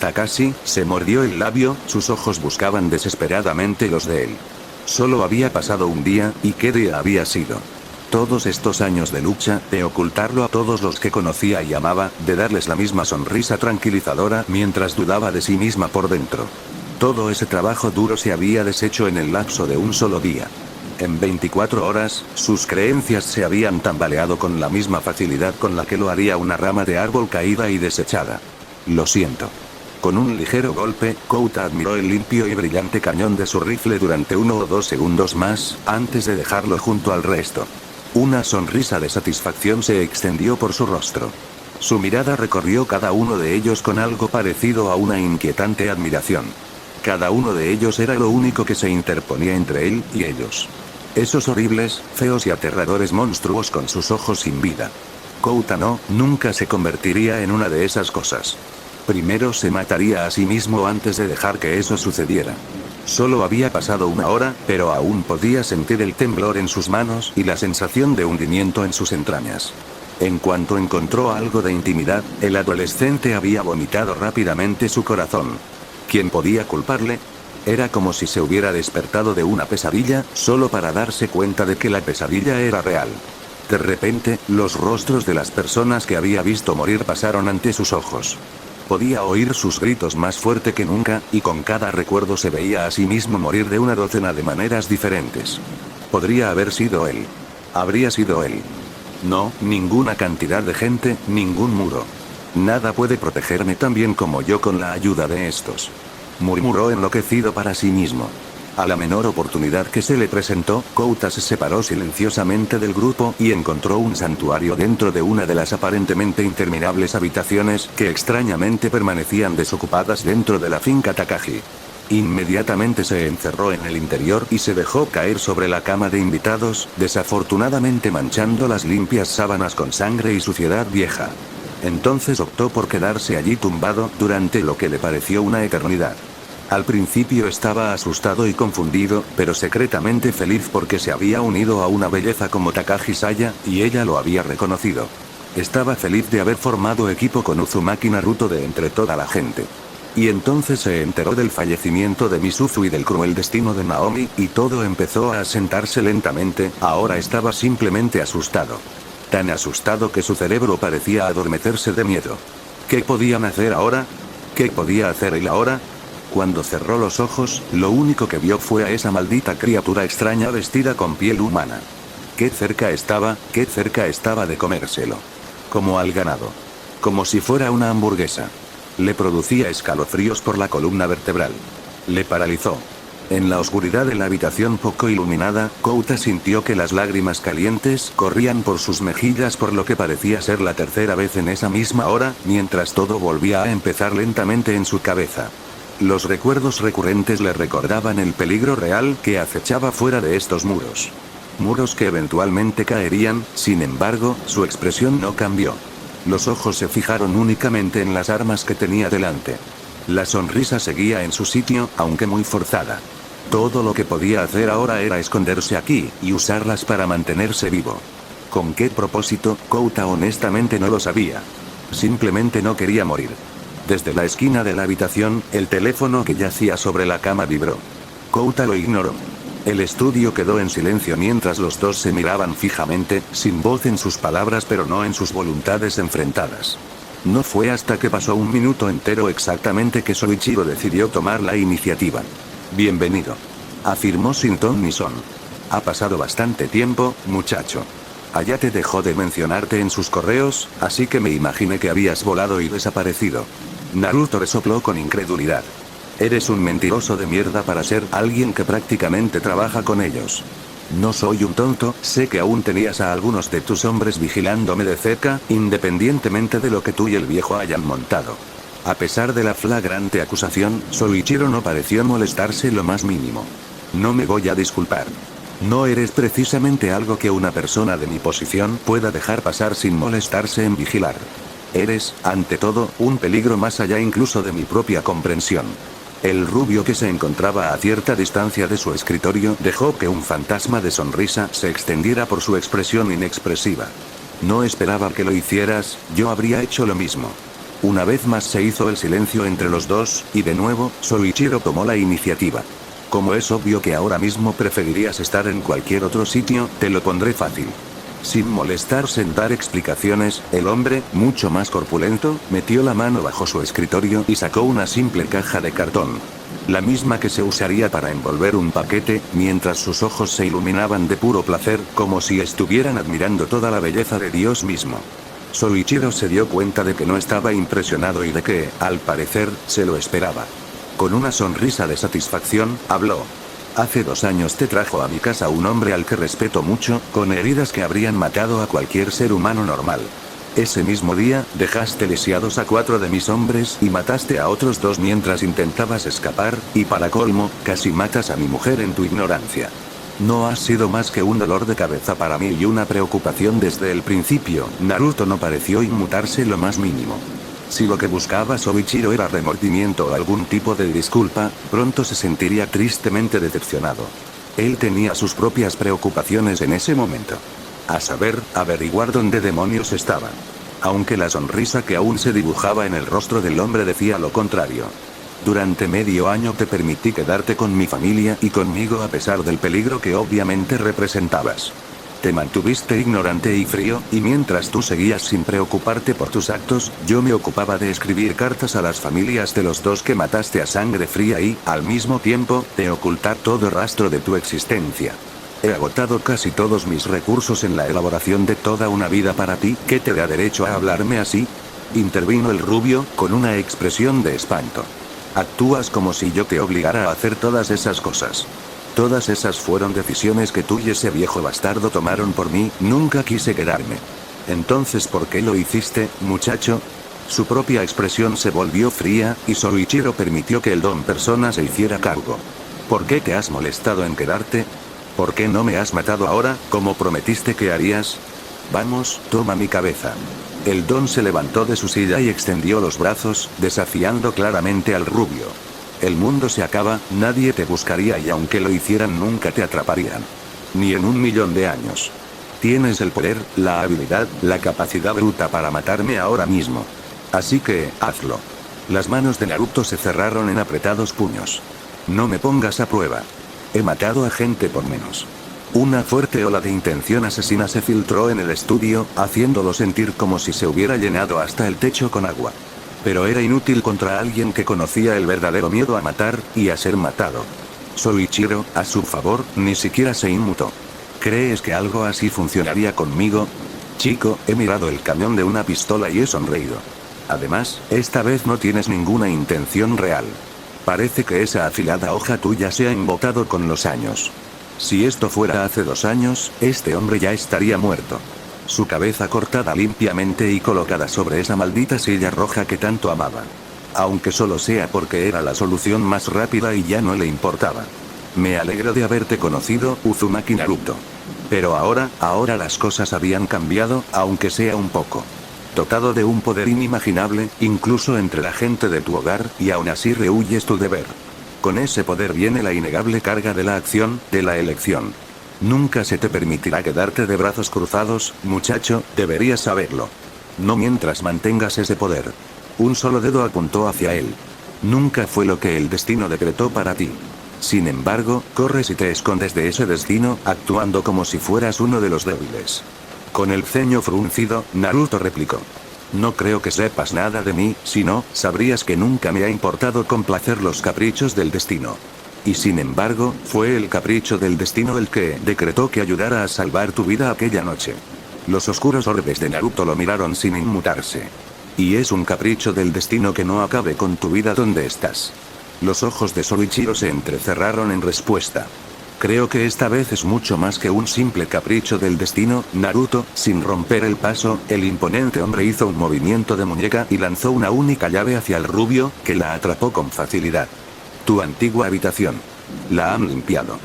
Takashi se mordió el labio, sus ojos buscaban desesperadamente los de él. Solo había pasado un día, ¿y qué día había sido? Todos estos años de lucha, de ocultarlo a todos los que conocía y amaba, de darles la misma sonrisa tranquilizadora mientras dudaba de sí misma por dentro. Todo ese trabajo duro se había deshecho en el lapso de un solo día. En 24 horas, sus creencias se habían tambaleado con la misma facilidad con la que lo haría una rama de árbol caída y desechada. Lo siento. Con un ligero golpe, Kouta admiró el limpio y brillante cañón de su rifle durante 1 o 2 segundos más, antes de dejarlo junto al resto. Una sonrisa de satisfacción se extendió por su rostro. Su mirada recorrió cada uno de ellos con algo parecido a una inquietante admiración. Cada uno de ellos era lo único que se interponía entre él y ellos. Esos horribles, feos y aterradores monstruos con sus ojos sin vida. Kouta nunca se convertiría en una de esas cosas. Primero se mataría a sí mismo antes de dejar que eso sucediera. Solo había pasado una hora, pero aún podía sentir el temblor en sus manos y la sensación de hundimiento en sus entrañas. En cuanto encontró algo de intimidad, el adolescente había vomitado rápidamente su corazón. ¿Quién podía culparle? Era como si se hubiera despertado de una pesadilla, solo para darse cuenta de que la pesadilla era real. De repente, los rostros de las personas que había visto morir pasaron ante sus ojos. Podía oír sus gritos más fuerte que nunca, y con cada recuerdo se veía a sí mismo morir de una docena de maneras diferentes. Podría haber sido él. Habría sido él. No, ninguna cantidad de gente, ningún muro. Nada puede protegerme tan bien como yo con la ayuda de estos. Murmuró enloquecido para sí mismo. A la menor oportunidad que se le presentó, Kouta se separó silenciosamente del grupo y encontró un santuario dentro de una de las aparentemente interminables habitaciones que extrañamente permanecían desocupadas dentro de la finca Takagi. Inmediatamente se encerró en el interior y se dejó caer sobre la cama de invitados, desafortunadamente manchando las limpias sábanas con sangre y suciedad vieja. Entonces optó por quedarse allí tumbado durante lo que le pareció una eternidad. Al principio estaba asustado y confundido, pero secretamente feliz porque se había unido a una belleza como Takagi Saya, y ella lo había reconocido. Estaba feliz de haber formado equipo con Uzumaki Naruto de entre toda la gente. Y entonces se enteró del fallecimiento de Misuzu y del cruel destino de Naomi, y todo empezó a asentarse lentamente. Ahora estaba simplemente asustado. Tan asustado que su cerebro parecía adormecerse de miedo. ¿Qué podían hacer ahora? ¿Qué podía hacer él ahora? Cuando cerró los ojos, lo único que vio fue a esa maldita criatura extraña vestida con piel humana. Qué cerca estaba de comérselo. Como al ganado. Como si fuera una hamburguesa. Le producía escalofríos por la columna vertebral. Le paralizó. En la oscuridad de la habitación poco iluminada, Kouta sintió que las lágrimas calientes corrían por sus mejillas por lo que parecía ser la tercera vez en esa misma hora, mientras todo volvía a empezar lentamente en su cabeza. Los recuerdos recurrentes le recordaban el peligro real que acechaba fuera de estos muros. Muros que eventualmente caerían, sin embargo, su expresión no cambió. Los ojos se fijaron únicamente en las armas que tenía delante. La sonrisa seguía en su sitio, aunque muy forzada. Todo lo que podía hacer ahora era esconderse aquí, y usarlas para mantenerse vivo. ¿Con qué propósito? Kouta honestamente no lo sabía. Simplemente no quería morir. Desde la esquina de la habitación, el teléfono que yacía sobre la cama vibró. Kouta lo ignoró. El estudio quedó en silencio mientras los dos se miraban fijamente, sin voz en sus palabras pero no en sus voluntades enfrentadas. No fue hasta que pasó un minuto entero exactamente que Soichiro decidió tomar la iniciativa. Bienvenido. Afirmó sin ton ni son. Ha pasado bastante tiempo, muchacho. Hayate dejó de mencionarte en sus correos, así que me imaginé que habías volado y desaparecido. Naruto resopló con incredulidad. Eres un mentiroso de mierda para ser alguien que prácticamente trabaja con ellos. No soy un tonto, sé que aún tenías a algunos de tus hombres vigilándome de cerca, independientemente de lo que tú y el viejo hayan montado. A pesar de la flagrante acusación, Soichiro no pareció molestarse lo más mínimo. No me voy a disculpar. No eres precisamente algo que una persona de mi posición pueda dejar pasar sin molestarse en vigilar. Eres, ante todo, un peligro más allá incluso de mi propia comprensión. El rubio que se encontraba a cierta distancia de su escritorio dejó que un fantasma de sonrisa se extendiera por su expresión inexpresiva. No esperaba que lo hicieras, yo habría hecho lo mismo. Una vez más se hizo el silencio entre los dos, y de nuevo, Soichiro tomó la iniciativa. Como es obvio que ahora mismo preferirías estar en cualquier otro sitio, te lo pondré fácil. Sin molestarse en dar explicaciones, el hombre, mucho más corpulento, metió la mano bajo su escritorio y sacó una simple caja de cartón. La misma que se usaría para envolver un paquete, mientras sus ojos se iluminaban de puro placer, como si estuvieran admirando toda la belleza de Dios mismo. Soichiro se dio cuenta de que no estaba impresionado y de que, al parecer, se lo esperaba. Con una sonrisa de satisfacción, habló. Hace 2 años te trajo a mi casa un hombre al que respeto mucho, con heridas que habrían matado a cualquier ser humano normal. Ese mismo día, dejaste lisiados a 4 de mis hombres y mataste a otros 2 mientras intentabas escapar, y para colmo, casi matas a mi mujer en tu ignorancia. No has sido más que un dolor de cabeza para mí y una preocupación desde el principio. Naruto no pareció inmutarse lo más mínimo. Si lo que buscaba Soichiro era remordimiento o algún tipo de disculpa, pronto se sentiría tristemente decepcionado. Él tenía sus propias preocupaciones en ese momento. A saber, averiguar dónde demonios estaban. Aunque la sonrisa que aún se dibujaba en el rostro del hombre decía lo contrario. Durante medio año te permití quedarte con mi familia y conmigo a pesar del peligro que obviamente representabas. Te mantuviste ignorante y frío, y mientras tú seguías sin preocuparte por tus actos, yo me ocupaba de escribir cartas a las familias de los 2 que mataste a sangre fría y, al mismo tiempo, de ocultar todo rastro de tu existencia. He agotado casi todos mis recursos en la elaboración de toda una vida para ti. ¿Qué te da derecho a hablarme así? Intervino el rubio, con una expresión de espanto. Actúas como si yo te obligara a hacer todas esas cosas. Todas esas fueron decisiones que tú y ese viejo bastardo tomaron por mí, nunca quise quedarme. Entonces, ¿por qué lo hiciste, muchacho? Su propia expresión se volvió fría, y Soichiro permitió que el don persona se hiciera cargo. ¿Por qué te has molestado en quedarte? ¿Por qué no me has matado ahora, como prometiste que harías? Vamos, toma mi cabeza. El don se levantó de su silla y extendió los brazos, desafiando claramente al rubio. El mundo se acaba, nadie te buscaría y aunque lo hicieran nunca te atraparían. Ni en 1.000.000 de años. Tienes el poder, la habilidad, la capacidad bruta para matarme ahora mismo. Así que, hazlo. Las manos de Naruto se cerraron en apretados puños. No me pongas a prueba. He matado a gente por menos. Una fuerte ola de intención asesina se filtró en el estudio, haciéndolo sentir como si se hubiera llenado hasta el techo con agua. Pero era inútil contra alguien que conocía el verdadero miedo a matar, y a ser matado. Soichiro, a su favor, ni siquiera se inmutó. ¿Crees que algo así funcionaría conmigo? Chico, he mirado el cañón de una pistola y he sonreído. Además, esta vez no tienes ninguna intención real. Parece que esa afilada hoja tuya se ha embotado con los años. Si esto fuera hace 2 años, este hombre ya estaría muerto. Su cabeza cortada limpiamente y colocada sobre esa maldita silla roja que tanto amaba. Aunque solo sea porque era la solución más rápida y ya no le importaba. Me alegro de haberte conocido, Uzumaki Naruto. Pero ahora las cosas habían cambiado, aunque sea un poco. Dotado de un poder inimaginable, incluso entre la gente de tu hogar, y aún así rehuyes tu deber. Con ese poder viene la innegable carga de la acción, de la elección. Nunca se te permitirá quedarte de brazos cruzados, muchacho, deberías saberlo. No mientras mantengas ese poder. Un solo dedo apuntó hacia él. Nunca fue lo que el destino decretó para ti. Sin embargo, corres y te escondes de ese destino, actuando como si fueras uno de los débiles. Con el ceño fruncido, Naruto replicó. No creo que sepas nada de mí, si no, sabrías que nunca me ha importado complacer los caprichos del destino. Y sin embargo, fue el capricho del destino el que decretó que ayudara a salvar tu vida aquella noche. Los oscuros orbes de Naruto lo miraron sin inmutarse. Y es un capricho del destino que no acabe con tu vida donde estás. Los ojos de Soichiro se entrecerraron en respuesta. Creo que esta vez es mucho más que un simple capricho del destino, Naruto. Sin romper el paso, el imponente hombre hizo un movimiento de muñeca y lanzó una única llave hacia el rubio, que la atrapó con facilidad. Tu antigua habitación. La han limpiado.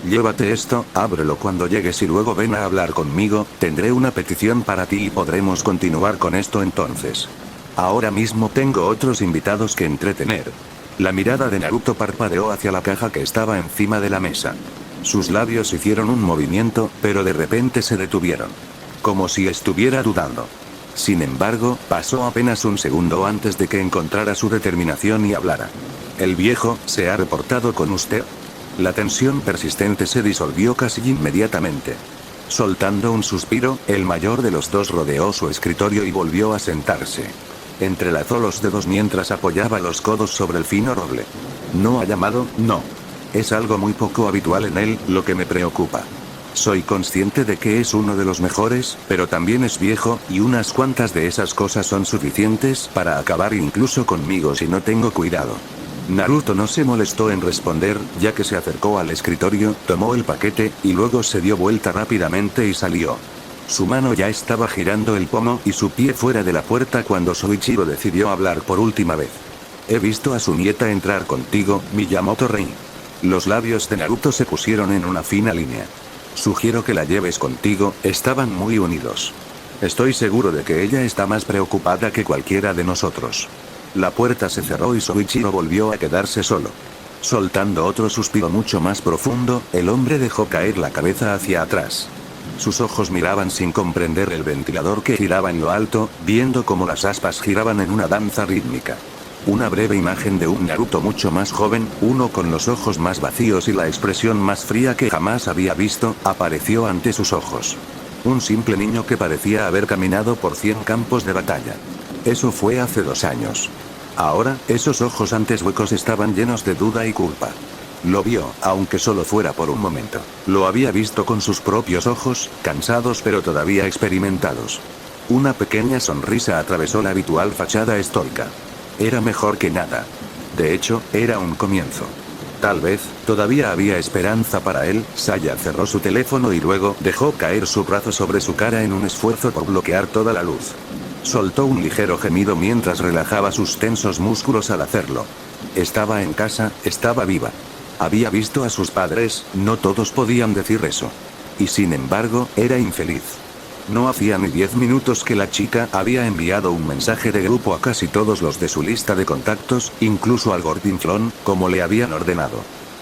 Llévate esto, ábrelo cuando llegues y luego ven a hablar conmigo, tendré una petición para ti y podremos continuar con esto entonces. Ahora mismo tengo otros invitados que entretener. La mirada de Naruto parpadeó hacia la caja que estaba encima de la mesa. Sus labios hicieron un movimiento, pero de repente se detuvieron. Como si estuviera dudando. Sin embargo, pasó apenas un segundo antes de que encontrara su determinación y hablara. El viejo, ¿se ha reportado con usted? La tensión persistente se disolvió casi inmediatamente. Soltando un suspiro, el mayor de los dos rodeó su escritorio y volvió a sentarse. Entrelazó los dedos mientras apoyaba los codos sobre el fino roble. ¿No ha llamado? No. Es algo muy poco habitual en él, lo que me preocupa. Soy consciente de que es uno de los mejores, pero también es viejo, y unas cuantas de esas cosas son suficientes para acabar incluso conmigo si no tengo cuidado. Naruto no se molestó en responder, ya que se acercó al escritorio, tomó el paquete, y luego se dio vuelta rápidamente y salió. Su mano ya estaba girando el pomo y su pie fuera de la puerta cuando Soichiro decidió hablar por última vez. He visto a su nieta entrar contigo, Miyamoto Rei. Los labios de Naruto se pusieron en una fina línea. Sugiero que la lleves contigo, estaban muy unidos. Estoy seguro de que ella está más preocupada que cualquiera de nosotros. La puerta se cerró y Soichiro volvió a quedarse solo. Soltando otro suspiro mucho más profundo, el hombre dejó caer la cabeza hacia atrás. Sus ojos miraban sin comprender el ventilador que giraba en lo alto, viendo cómo las aspas giraban en una danza rítmica. Una breve imagen de un Naruto mucho más joven, uno con los ojos más vacíos y la expresión más fría que jamás había visto, apareció ante sus ojos. Un simple niño que parecía haber caminado por 100 campos de batalla. Eso fue hace 2 años. Ahora, esos ojos antes huecos estaban llenos de duda y culpa. Lo vio, aunque solo fuera por un momento. Lo había visto con sus propios ojos, cansados pero todavía experimentados. Una pequeña sonrisa atravesó la habitual fachada estoica. Era mejor que nada. De hecho, era un comienzo. Tal vez, todavía había esperanza para él. Saya cerró su teléfono y luego dejó caer su brazo sobre su cara en un esfuerzo por bloquear toda la luz. Soltó un ligero gemido mientras relajaba sus tensos músculos al hacerlo. Estaba en casa, estaba viva. Había visto a sus padres, no todos podían decir eso. Y sin embargo, era infeliz. No hacía ni 10 minutos que la chica había enviado un mensaje de grupo a casi todos los de su lista de contactos, incluso al gordinflón, como le habían ordenado.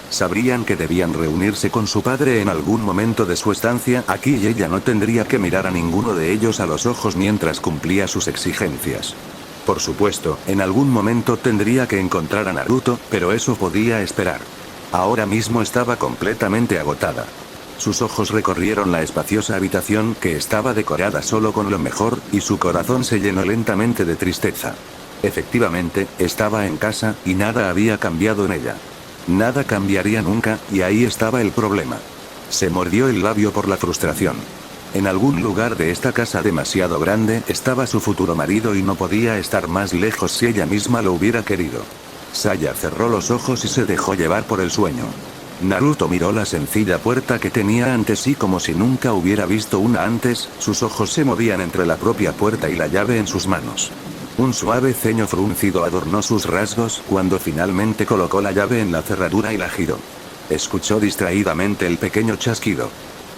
Sabrían que debían reunirse con su padre en algún momento de su estancia aquí y ella no tendría que mirar a ninguno de ellos a los ojos mientras cumplía sus exigencias. Por supuesto, en algún momento tendría que encontrar a Naruto, pero eso podía esperar. Ahora mismo estaba completamente agotada. Sus ojos recorrieron la espaciosa habitación que estaba decorada solo con lo mejor, y su corazón se llenó lentamente de tristeza. Efectivamente, estaba en casa, y nada había cambiado en ella. Nada cambiaría nunca, y ahí estaba el problema. Se mordió el labio por la frustración. En algún lugar de esta casa demasiado grande estaba su futuro marido y no podía estar más lejos si ella misma lo hubiera querido. Saya cerró los ojos y se dejó llevar por el sueño. Naruto miró la sencilla puerta que tenía ante sí como si nunca hubiera visto una antes, sus ojos se movían entre la propia puerta y la llave en sus manos. Un suave ceño fruncido adornó sus rasgos cuando finalmente colocó la llave en la cerradura y la giró. Escuchó distraídamente el pequeño chasquido.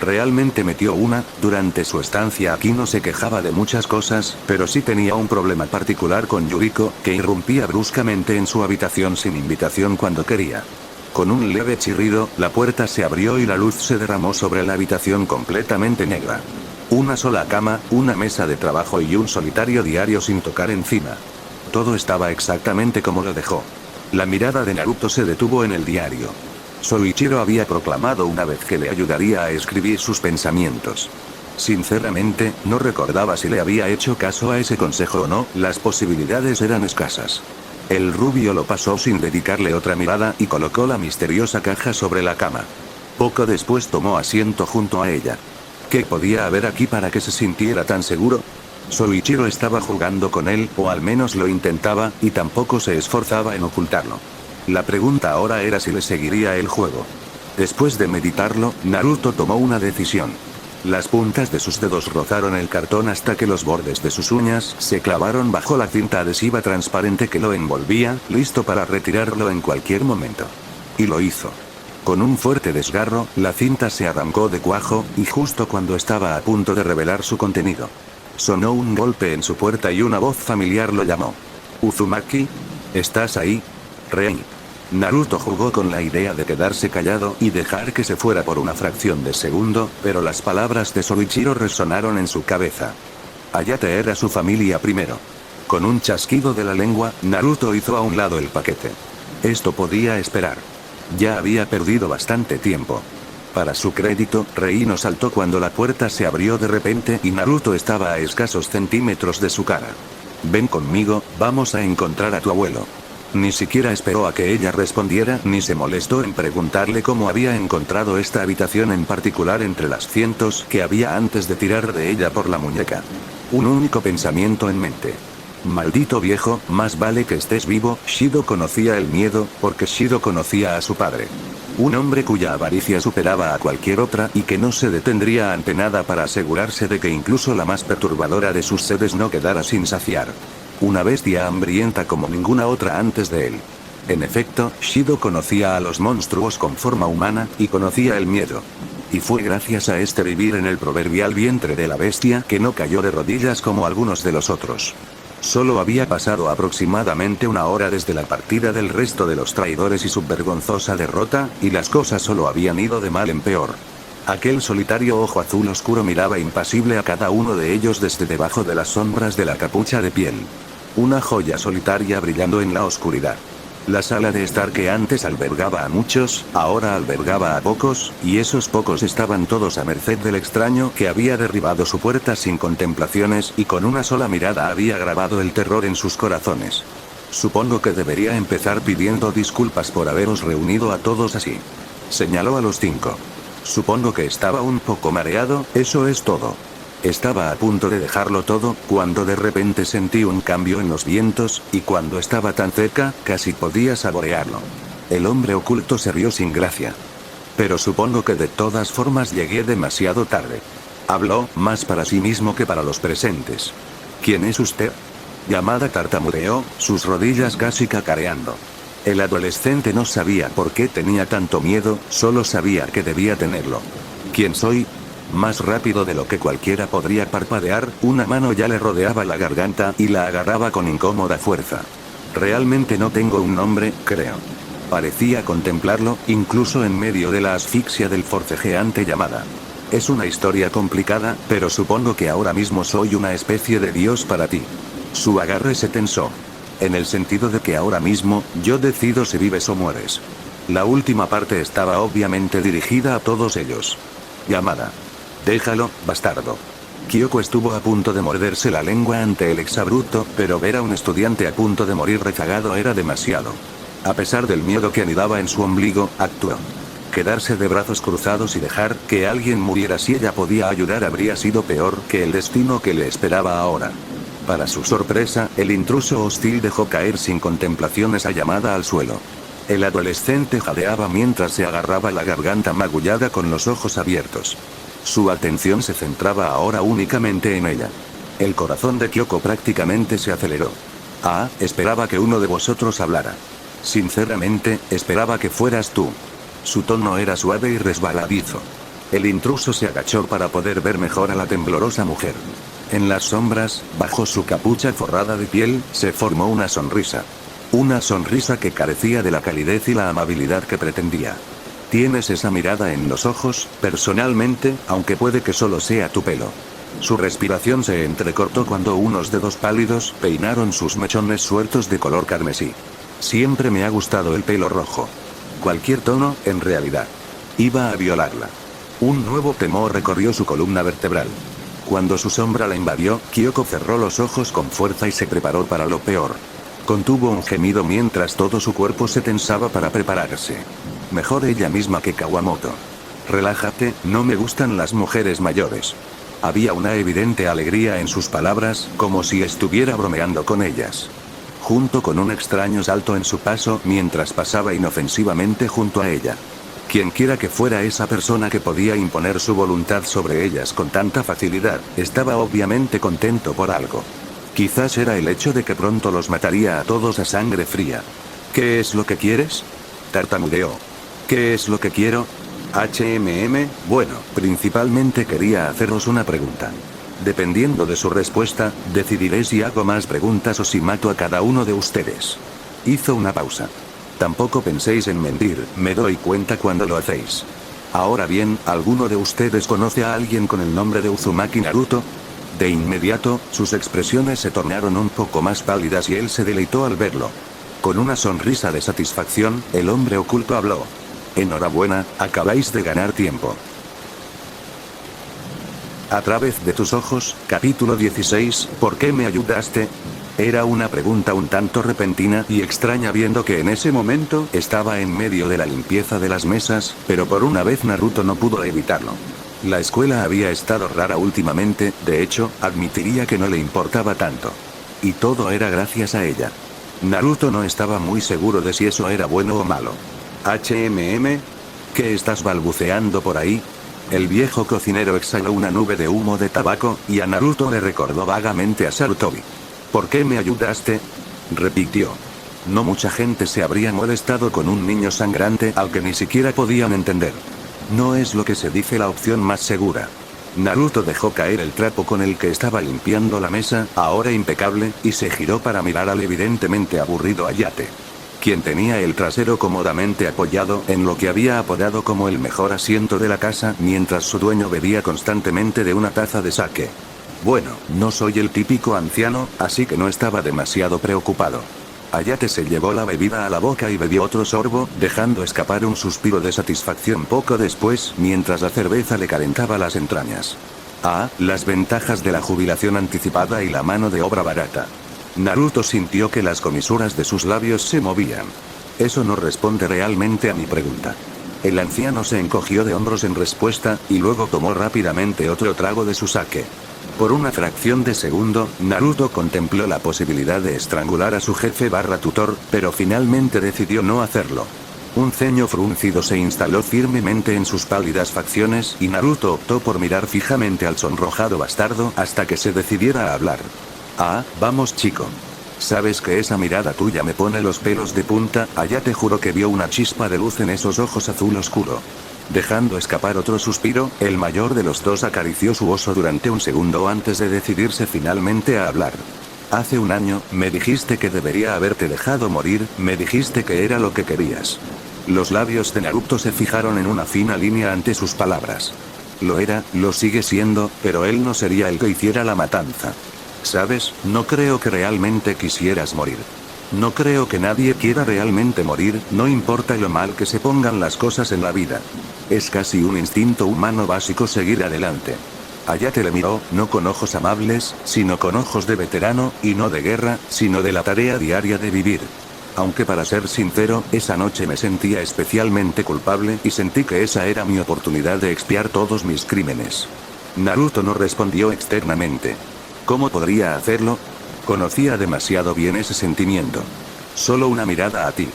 Realmente metió una. Durante su estancia aquí no se quejaba de muchas cosas, pero sí tenía un problema particular con Yuriko, que irrumpía bruscamente en su habitación sin invitación cuando quería. Con un leve chirrido, la puerta se abrió y la luz se derramó sobre la habitación completamente negra. Una sola cama, una mesa de trabajo y un solitario diario sin tocar encima. Todo estaba exactamente como lo dejó. La mirada de Naruto se detuvo en el diario. Soichiro había proclamado una vez que le ayudaría a escribir sus pensamientos. Sinceramente, no recordaba si le había hecho caso a ese consejo o no, las posibilidades eran escasas. El rubio lo pasó sin dedicarle otra mirada y colocó la misteriosa caja sobre la cama. Poco después tomó asiento junto a ella. ¿Qué podía haber aquí para que se sintiera tan seguro? Soichiro estaba jugando con él, o al menos lo intentaba, y tampoco se esforzaba en ocultarlo. La pregunta ahora era si le seguiría el juego. Después de meditarlo, Naruto tomó una decisión. Las puntas de sus dedos rozaron el cartón hasta que los bordes de sus uñas se clavaron bajo la cinta adhesiva transparente que lo envolvía, listo para retirarlo en cualquier momento. Y lo hizo. Con un fuerte desgarro, la cinta se arrancó de cuajo, y justo cuando estaba a punto de revelar su contenido. Sonó un golpe en su puerta y una voz familiar lo llamó. «Uzumaki, ¿estás ahí?» «Rei». Naruto jugó con la idea de quedarse callado y dejar que se fuera por una fracción de segundo, pero las palabras de Soichiro resonaron en su cabeza. Hayate era su familia primero. Con un chasquido de la lengua, Naruto hizo a un lado el paquete. Esto podía esperar. Ya había perdido bastante tiempo. Para su crédito, Rei no saltó cuando la puerta se abrió de repente y Naruto estaba a escasos centímetros de su cara. «Ven conmigo, vamos a encontrar a tu abuelo». Ni siquiera esperó a que ella respondiera ni se molestó en preguntarle cómo había encontrado esta habitación en particular entre las cientos que había antes de tirar de ella por la muñeca. Un único pensamiento en mente. Maldito viejo, más vale que estés vivo. Shido conocía el miedo, porque Shido conocía a su padre. Un hombre cuya avaricia superaba a cualquier otra y que no se detendría ante nada para asegurarse de que incluso la más perturbadora de sus sedes no quedara sin saciar. Una bestia hambrienta como ninguna otra antes de él. En efecto, Shido conocía a los monstruos con forma humana, y conocía el miedo. Y fue gracias a este vivir en el proverbial vientre de la bestia que no cayó de rodillas como algunos de los otros. Solo había pasado aproximadamente una hora desde la partida del resto de los traidores y su vergonzosa derrota, y las cosas solo habían ido de mal en peor. Aquel solitario ojo azul oscuro miraba impasible a cada uno de ellos desde debajo de las sombras de la capucha de piel. Una joya solitaria brillando en la oscuridad. La sala de estar que antes albergaba a muchos, ahora albergaba a pocos, y esos pocos estaban todos a merced del extraño que había derribado su puerta sin contemplaciones y con una sola mirada había grabado el terror en sus corazones. Supongo que debería empezar pidiendo disculpas por haberos reunido a todos así. Señaló a los 5. Supongo que estaba un poco mareado, eso es todo. Estaba a punto de dejarlo todo, cuando de repente sentí un cambio en los vientos, y cuando estaba tan cerca, casi podía saborearlo. El hombre oculto se rió sin gracia. Pero supongo que de todas formas llegué demasiado tarde. Habló, más para sí mismo que para los presentes. ¿Quién es usted? Yamada tartamudeó, sus rodillas casi cacareando. El adolescente no sabía por qué tenía tanto miedo, solo sabía que debía tenerlo. ¿Quién soy? Más rápido de lo que cualquiera podría parpadear, una mano ya le rodeaba la garganta y la agarraba con incómoda fuerza. Realmente no tengo un nombre, creo. Parecía contemplarlo, incluso en medio de la asfixia del forcejeante Yamada. Es una historia complicada, pero supongo que ahora mismo soy una especie de dios para ti. Su agarre se tensó. En el sentido de que ahora mismo, yo decido si vives o mueres. La última parte estaba obviamente dirigida a todos ellos. Yamada. Déjalo, bastardo. Kyoko estuvo a punto de morderse la lengua ante el exabrupto, pero ver a un estudiante a punto de morir rezagado era demasiado. A pesar del miedo que anidaba en su ombligo, actuó. Quedarse de brazos cruzados y dejar que alguien muriera si ella podía ayudar habría sido peor que el destino que le esperaba ahora. Para su sorpresa, el intruso hostil dejó caer sin contemplaciones a Yamada al suelo. El adolescente jadeaba mientras se agarraba la garganta magullada con los ojos abiertos. Su atención se centraba ahora únicamente en ella. El corazón de Kyoko prácticamente se aceleró. Esperaba que uno de vosotros hablara. Sinceramente, esperaba que fueras tú. Su tono era suave y resbaladizo. El intruso se agachó para poder ver mejor a la temblorosa mujer. En las sombras, bajo su capucha forrada de piel, se formó una sonrisa. Una sonrisa que carecía de la calidez y la amabilidad que pretendía. Tienes esa mirada en los ojos, personalmente, aunque puede que solo sea tu pelo. Su respiración se entrecortó cuando unos dedos pálidos peinaron sus mechones sueltos de color carmesí. Siempre me ha gustado el pelo rojo. Cualquier tono, en realidad. Iba a violarla. Un nuevo temor recorrió su columna vertebral. Cuando su sombra la invadió, Kyoko cerró los ojos con fuerza y se preparó para lo peor. Contuvo un gemido mientras todo su cuerpo se tensaba para prepararse. Mejor ella misma que Kawamoto. Relájate, no me gustan las mujeres mayores. Había una evidente alegría en sus palabras, como si estuviera bromeando con ellas. Junto con un extraño salto en su paso mientras pasaba inofensivamente junto a ella. Quienquiera que fuera esa persona que podía imponer su voluntad sobre ellas con tanta facilidad, estaba obviamente contento por algo. Quizás era el hecho de que pronto los mataría a todos a sangre fría. ¿Qué es lo que quieres? Tartamudeó. ¿Qué es lo que quiero? Bueno, principalmente quería haceros una pregunta. Dependiendo de su respuesta, decidiré si hago más preguntas o si mato a cada uno de ustedes. Hizo una pausa. Tampoco penséis en mentir, me doy cuenta cuando lo hacéis. Ahora bien, ¿alguno de ustedes conoce a alguien con el nombre de Uzumaki Naruto? De inmediato, sus expresiones se tornaron un poco más pálidas y él se deleitó al verlo. Con una sonrisa de satisfacción, el hombre oculto habló. Enhorabuena, acabáis de ganar tiempo. A través de tus ojos, capítulo 16, ¿por qué me ayudaste? Era una pregunta un tanto repentina y extraña viendo que en ese momento estaba en medio de la limpieza de las mesas, pero por una vez Naruto no pudo evitarlo. La escuela había estado rara últimamente, de hecho, admitiría que no le importaba tanto. Y todo era gracias a ella. Naruto no estaba muy seguro de si eso era bueno o malo. ¿HMM? ¿Qué estás balbuceando por ahí? El viejo cocinero exhaló una nube de humo de tabaco, y a Naruto le recordó vagamente a Sarutobi. ¿Por qué me ayudaste?, repitió. No mucha gente se habría molestado con un niño sangrante al que ni siquiera podían entender. No es lo que se dice la opción más segura. Naruto dejó caer el trapo con el que estaba limpiando la mesa, ahora impecable, y se giró para mirar al evidentemente aburrido Hayate, quien tenía el trasero cómodamente apoyado en lo que había apodado como el mejor asiento de la casa, mientras su dueño bebía constantemente de una taza de sake. Bueno, no soy el típico anciano, así que no estaba demasiado preocupado. Hayate se llevó la bebida a la boca y bebió otro sorbo, dejando escapar un suspiro de satisfacción poco después, mientras la cerveza le calentaba las entrañas. Ah, las ventajas de la jubilación anticipada y la mano de obra barata. Naruto sintió que las comisuras de sus labios se movían. Eso no responde realmente a mi pregunta. El anciano se encogió de hombros en respuesta, y luego tomó rápidamente otro trago de su sake. Por una fracción de segundo, Naruto contempló la posibilidad de estrangular a su jefe / tutor, pero finalmente decidió no hacerlo. Un ceño fruncido se instaló firmemente en sus pálidas facciones y Naruto optó por mirar fijamente al sonrojado bastardo hasta que se decidiera a hablar. Ah, vamos chico. Sabes que esa mirada tuya me pone los pelos de punta. Hayate juró que vio una chispa de luz en esos ojos azul oscuro. Dejando escapar otro suspiro, el mayor de los dos acarició su oso durante un segundo antes de decidirse finalmente a hablar. Hace un año, me dijiste que debería haberte dejado morir, me dijiste que era lo que querías. Los labios de Naruto se fijaron en una fina línea ante sus palabras. Lo era, lo sigue siendo, pero él no sería el que hiciera la matanza. ¿Sabes? No creo que realmente quisieras morir. No creo que nadie quiera realmente morir, no importa lo mal que se pongan las cosas en la vida. Es casi un instinto humano básico seguir adelante. Hayate le miró, no con ojos amables, sino con ojos de veterano, y no de guerra, sino de la tarea diaria de vivir. Aunque para ser sincero, esa noche me sentía especialmente culpable y sentí que esa era mi oportunidad de expiar todos mis crímenes. Naruto no respondió externamente. ¿Cómo podría hacerlo? Conocía demasiado bien ese sentimiento. Solo una mirada a ti.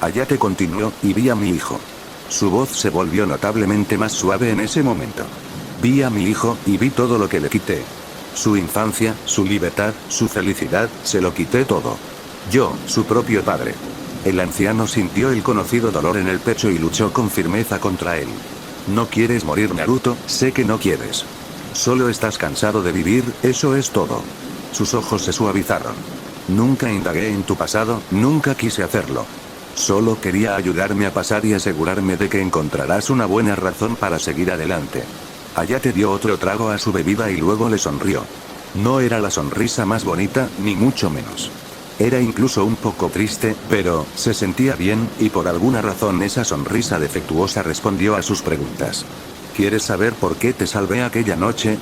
Hayate continuó, y vi a mi hijo. Su voz se volvió notablemente más suave en ese momento. Vi a mi hijo, y vi todo lo que le quité. Su infancia, su libertad, su felicidad, se lo quité todo. Yo, su propio padre. El anciano sintió el conocido dolor en el pecho y luchó con firmeza contra él. No quieres morir, Naruto, sé que no quieres. Solo estás cansado de vivir, eso es todo. Sus ojos se suavizaron. Nunca indagué en tu pasado, nunca quise hacerlo. Solo quería ayudarme a pasar y asegurarme de que encontrarás una buena razón para seguir adelante. Hayate dio otro trago a su bebida y luego le sonrió. No era la sonrisa más bonita, ni mucho menos. Era incluso un poco triste, pero se sentía bien, y por alguna razón esa sonrisa defectuosa respondió a sus preguntas. ¿Quieres saber por qué te salvé aquella noche?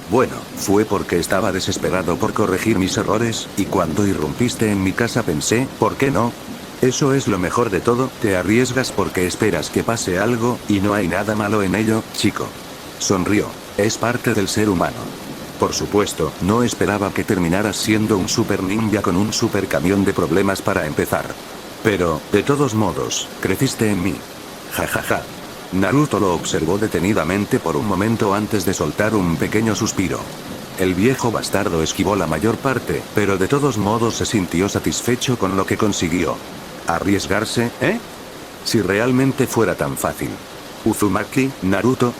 Bueno, fue porque estaba desesperado por corregir mis errores, y cuando irrumpiste en mi casa pensé, ¿por qué no? Eso es lo mejor de todo, te arriesgas porque esperas que pase algo, y no hay nada malo en ello, chico. Sonrió. Es parte del ser humano. Por supuesto, no esperaba que terminaras siendo un super ninja con un super camión de problemas para empezar. Pero, de todos modos, creciste en mí. Jajaja. Naruto lo observó detenidamente por un momento antes de soltar un pequeño suspiro. El viejo bastardo esquivó la mayor parte, pero de todos modos se sintió satisfecho con lo que consiguió. ¿Arriesgarse, eh? Si realmente fuera tan fácil. Uzumaki, Naruto.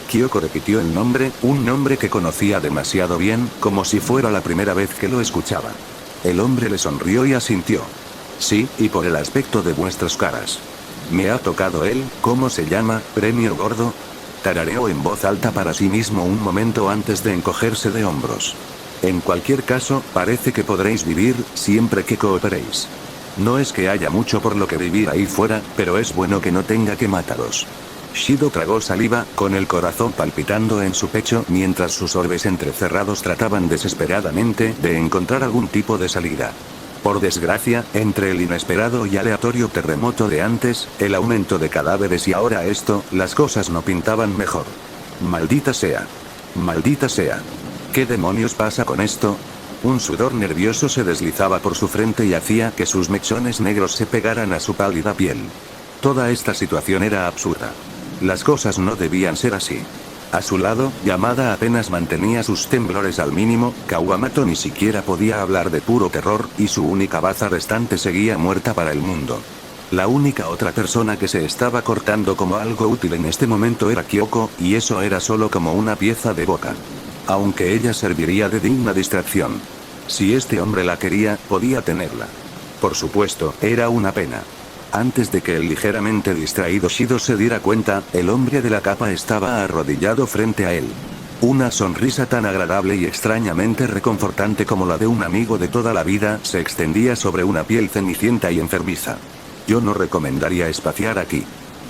Kyoko repitió el nombre, un nombre que conocía demasiado bien, como si fuera la primera vez que lo escuchaba. El hombre le sonrió y asintió. Sí, y por el aspecto de vuestras caras. Me ha tocado él, ¿cómo se llama? ¿Premio gordo? Tarareó en voz alta para sí mismo un momento antes de encogerse de hombros. En cualquier caso, parece que podréis vivir, siempre que cooperéis. No es que haya mucho por lo que vivir ahí fuera, pero es bueno que no tenga que mataros. Shido tragó saliva, con el corazón palpitando en su pecho, mientras sus orbes entrecerrados trataban desesperadamente de encontrar algún tipo de salida. Por desgracia, entre el inesperado y aleatorio terremoto de antes, el aumento de cadáveres y ahora esto, las cosas no pintaban mejor. Maldita sea. Maldita sea. ¿Qué demonios pasa con esto? Un sudor nervioso se deslizaba por su frente y hacía que sus mechones negros se pegaran a su pálida piel. Toda esta situación era absurda. Las cosas no debían ser así. A su lado, Yamada apenas mantenía sus temblores al mínimo, Kawamoto ni siquiera podía hablar de puro terror, y su única baza restante seguía muerta para el mundo. La única otra persona que se estaba cortando como algo útil en este momento era Kyoko, y eso era solo como una pieza de boca. Aunque ella serviría de digna distracción. Si este hombre la quería, podía tenerla. Por supuesto, era una pena. Antes de que el ligeramente distraído Shido se diera cuenta, el hombre de la capa estaba arrodillado frente a él. Una sonrisa tan agradable y extrañamente reconfortante como la de un amigo de toda la vida se extendía sobre una piel cenicienta y enfermiza. Yo no recomendaría espaciar aquí.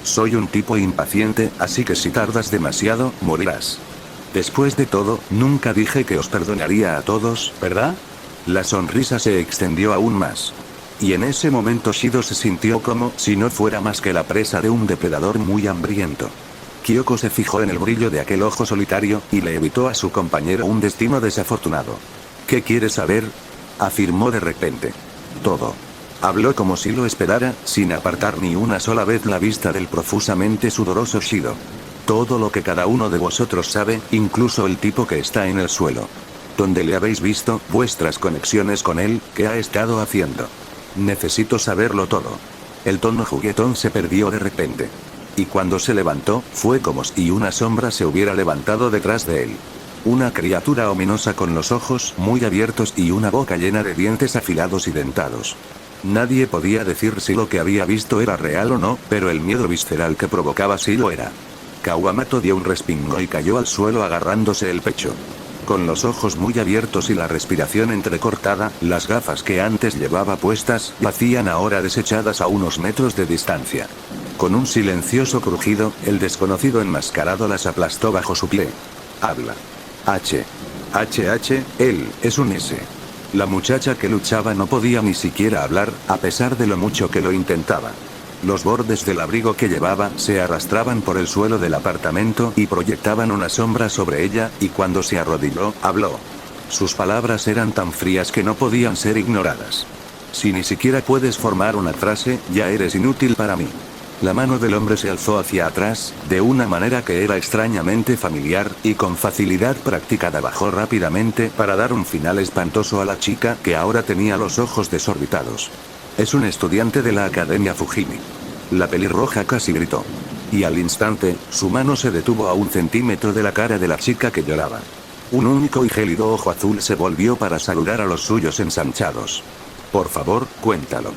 Soy un tipo impaciente, así que si tardas demasiado, morirás. Después de todo, nunca dije que os perdonaría a todos, ¿verdad? La sonrisa se extendió aún más. Y en ese momento Shido se sintió como si no fuera más que la presa de un depredador muy hambriento. Kyoko se fijó en el brillo de aquel ojo solitario, y le evitó a su compañero un destino desafortunado. ¿Qué quieres saber? Afirmó de repente. Todo. Habló como si lo esperara, sin apartar ni una sola vez la vista del profusamente sudoroso Shido. Todo lo que cada uno de vosotros sabe, incluso el tipo que está en el suelo. ¿Dónde le habéis visto? Vuestras conexiones con él, ¿qué ha estado haciendo? Necesito saberlo todo. El tono juguetón se perdió de repente. Y cuando se levantó, fue como si una sombra se hubiera levantado detrás de él. Una criatura ominosa con los ojos muy abiertos y una boca llena de dientes afilados y dentados. Nadie podía decir si lo que había visto era real o no, pero el miedo visceral que provocaba sí lo era. Kawamoto dio un respingo y cayó al suelo agarrándose el pecho. Con los ojos muy abiertos y la respiración entrecortada, las gafas que antes llevaba puestas, yacían ahora desechadas a unos metros de distancia. Con un silencioso crujido, el desconocido enmascarado las aplastó bajo su pie. Habla. Él, es un S. La muchacha que luchaba no podía ni siquiera hablar, a pesar de lo mucho que lo intentaba. Los bordes del abrigo que llevaba se arrastraban por el suelo del apartamento y proyectaban una sombra sobre ella, y cuando se arrodilló, habló. Sus palabras eran tan frías que no podían ser ignoradas. Si ni siquiera puedes formar una frase, ya eres inútil para mí. La mano del hombre se alzó hacia atrás, de una manera que era extrañamente familiar, y con facilidad practicada bajó rápidamente para dar un final espantoso a la chica que ahora tenía los ojos desorbitados. Es un estudiante de la Academia Fujimi. La pelirroja casi gritó. Y al instante, su mano se detuvo a 1 centímetro de la cara de la chica que lloraba. Un único y gélido ojo azul se volvió para saludar a los suyos ensanchados. Por favor, cuéntalo.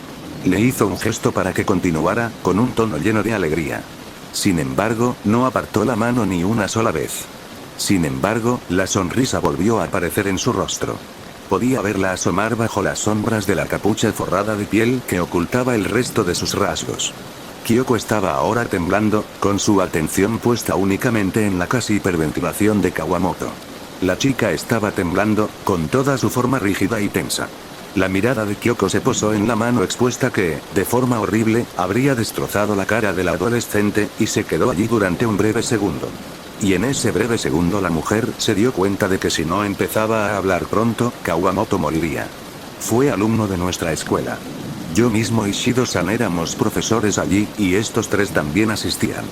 Le hizo un gesto para que continuara, con un tono lleno de alegría. Sin embargo, no apartó la mano ni una sola vez. Sin embargo, la sonrisa volvió a aparecer en su rostro. Podía verla asomar bajo las sombras de la capucha forrada de piel que ocultaba el resto de sus rasgos. Kyoko estaba ahora temblando, con su atención puesta únicamente en la casi hiperventilación de Kawamoto. La chica estaba temblando, con toda su forma rígida y tensa. La mirada de Kyoko se posó en la mano expuesta que, de forma horrible, habría destrozado la cara de la adolescente, y se quedó allí durante un breve segundo. Y en ese breve segundo la mujer se dio cuenta de que si no empezaba a hablar pronto, Kawamoto moriría. Fue alumno de nuestra escuela. Yo mismo y Shido-san éramos profesores allí, y estos tres también asistían.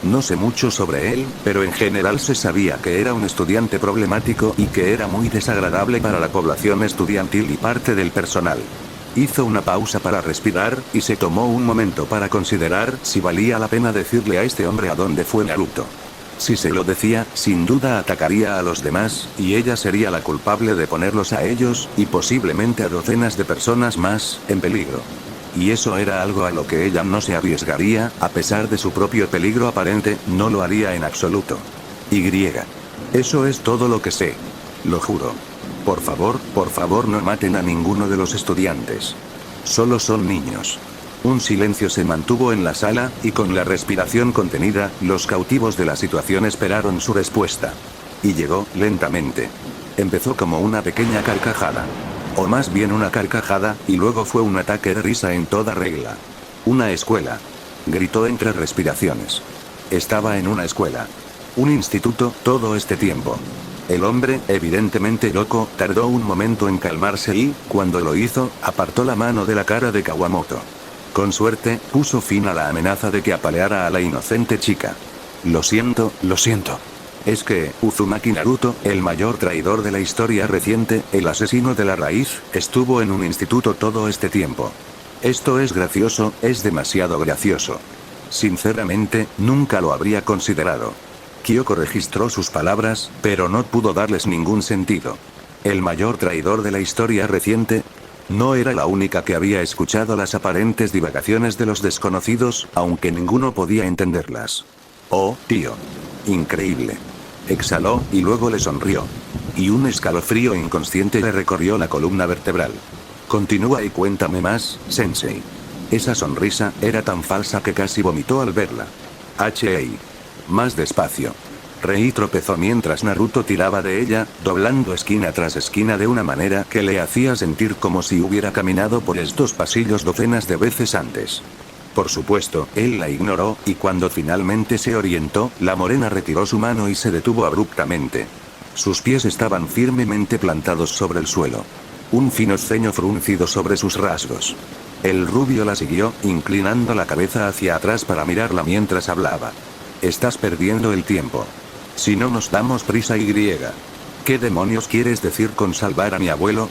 No sé mucho sobre él, pero en general se sabía que era un estudiante problemático y que era muy desagradable para la población estudiantil y parte del personal. Hizo una pausa para respirar, y se tomó un momento para considerar si valía la pena decirle a este hombre a dónde fue Naruto. Si se lo decía, sin duda atacaría a los demás, y ella sería la culpable de ponerlos a ellos, y posiblemente a docenas de personas más, en peligro. Y eso era algo a lo que ella no se arriesgaría, a pesar de su propio peligro aparente, no lo haría en absoluto. Eso es todo lo que sé. Lo juro. Por favor no maten a ninguno de los estudiantes. Solo son niños. Un silencio se mantuvo en la sala, y con la respiración contenida, los cautivos de la situación esperaron su respuesta. Y llegó, lentamente. Empezó como una pequeña carcajada. O más bien una carcajada, y luego fue un ataque de risa en toda regla. Una escuela. Gritó entre respiraciones. Estaba en una escuela. Un instituto, todo este tiempo. El hombre, evidentemente loco, tardó un momento en calmarse y, cuando lo hizo, apartó la mano de la cara de Kawamoto. Con suerte, puso fin a la amenaza de que apaleara a la inocente chica. Lo siento. Es que, Uzumaki Naruto, el mayor traidor de la historia reciente, el asesino de la raíz, estuvo en un instituto todo este tiempo. Esto es gracioso, es demasiado gracioso. Sinceramente, nunca lo habría considerado. Kyoko registró sus palabras, pero no pudo darles ningún sentido. El mayor traidor de la historia reciente. No era la única que había escuchado las aparentes divagaciones de los desconocidos, aunque ninguno podía entenderlas. Oh, tío. Increíble. Exhaló, y luego le sonrió. Y un escalofrío inconsciente le recorrió la columna vertebral. Continúa y cuéntame más, sensei. Esa sonrisa era tan falsa que casi vomitó al verla. H.A. Más despacio. Rei tropezó mientras Naruto tiraba de ella, doblando esquina tras esquina de una manera que le hacía sentir como si hubiera caminado por estos pasillos docenas de veces antes. Por supuesto, él la ignoró, y cuando finalmente se orientó, la morena retiró su mano y se detuvo abruptamente. Sus pies estaban firmemente plantados sobre el suelo. Un fino ceño fruncido sobre sus rasgos. El rubio la siguió, inclinando la cabeza hacia atrás para mirarla mientras hablaba. Estás perdiendo el tiempo. Si no nos damos prisa y griega. ¿Qué demonios quieres decir con salvar a mi abuelo?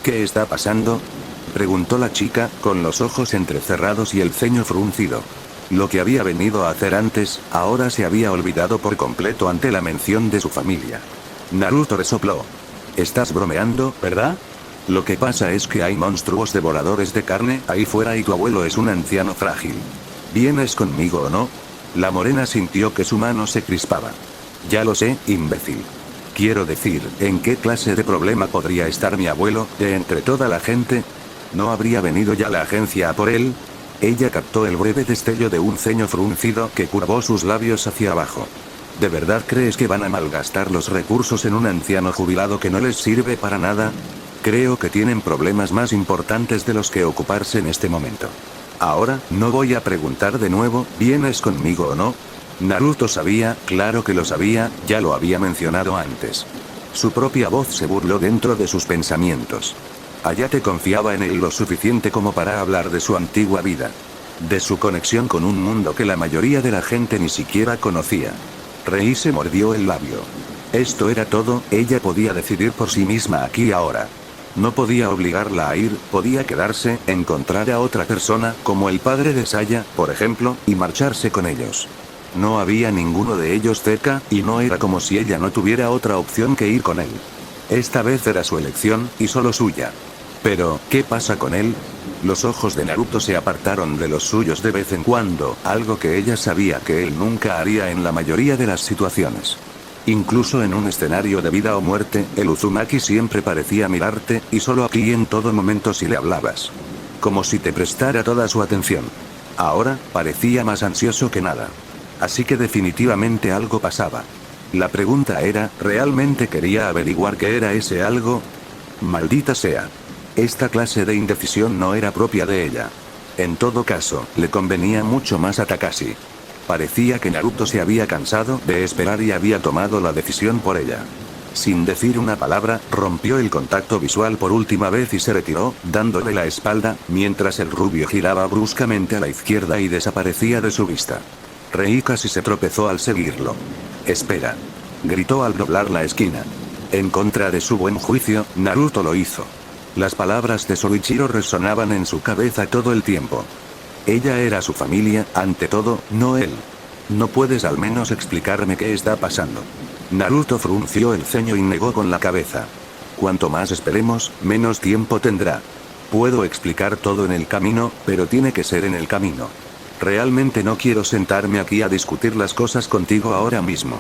¿Qué está pasando? Preguntó la chica, con los ojos entrecerrados y el ceño fruncido. Lo que había venido a hacer antes, ahora se había olvidado por completo ante la mención de su familia. Naruto resopló. Estás bromeando, ¿verdad? Lo que pasa es que hay monstruos devoradores de carne ahí fuera y tu abuelo es un anciano frágil. ¿Vienes conmigo o no? La morena sintió que su mano se crispaba. Ya lo sé, imbécil. Quiero decir, ¿en qué clase de problema podría estar mi abuelo, de entre toda la gente? ¿No habría venido ya la agencia a por él? Ella captó el breve destello de un ceño fruncido que curvó sus labios hacia abajo. ¿De verdad crees que van a malgastar los recursos en un anciano jubilado que no les sirve para nada? Creo que tienen problemas más importantes de los que ocuparse en este momento. Ahora, no voy a preguntar de nuevo, ¿vienes conmigo o no? Naruto sabía, claro que lo sabía, ya lo había mencionado antes. Su propia voz se burló dentro de sus pensamientos. Hayate confiaba en él lo suficiente como para hablar de su antigua vida. De su conexión con un mundo que la mayoría de la gente ni siquiera conocía. Rei se mordió el labio. Esto era todo, ella podía decidir por sí misma aquí y ahora. No podía obligarla a ir, podía quedarse, encontrar a otra persona, como el padre de Saya, por ejemplo, y marcharse con ellos. No había ninguno de ellos cerca, y no era como si ella no tuviera otra opción que ir con él. Esta vez era su elección, y solo suya. Pero, ¿qué pasa con él? Los ojos de Naruto se apartaron de los suyos de vez en cuando, algo que ella sabía que él nunca haría en la mayoría de las situaciones. Incluso en un escenario de vida o muerte, el Uzumaki siempre parecía mirarte, y solo aquí en todo momento si le hablabas. Como si te prestara toda su atención. Ahora, parecía más ansioso que nada. Así que definitivamente algo pasaba. La pregunta era, ¿realmente quería averiguar qué era ese algo? Maldita sea. Esta clase de indecisión no era propia de ella. En todo caso, le convenía mucho más a Takashi. Parecía que Naruto se había cansado de esperar y había tomado la decisión por ella. Sin decir una palabra, rompió el contacto visual por última vez y se retiró, dándole la espalda, mientras el rubio giraba bruscamente a la izquierda y desaparecía de su vista. Rei casi se tropezó al seguirlo. «Espera», gritó al doblar la esquina. En contra de su buen juicio, Naruto lo hizo. Las palabras de Soichiro resonaban en su cabeza todo el tiempo. Ella era su familia, ante todo, no él. ¿No puedes al menos explicarme qué está pasando? Naruto frunció el ceño y negó con la cabeza. Cuanto más esperemos, menos tiempo tendrá. Puedo explicar todo en el camino, pero tiene que ser en el camino. Realmente no quiero sentarme aquí a discutir las cosas contigo ahora mismo.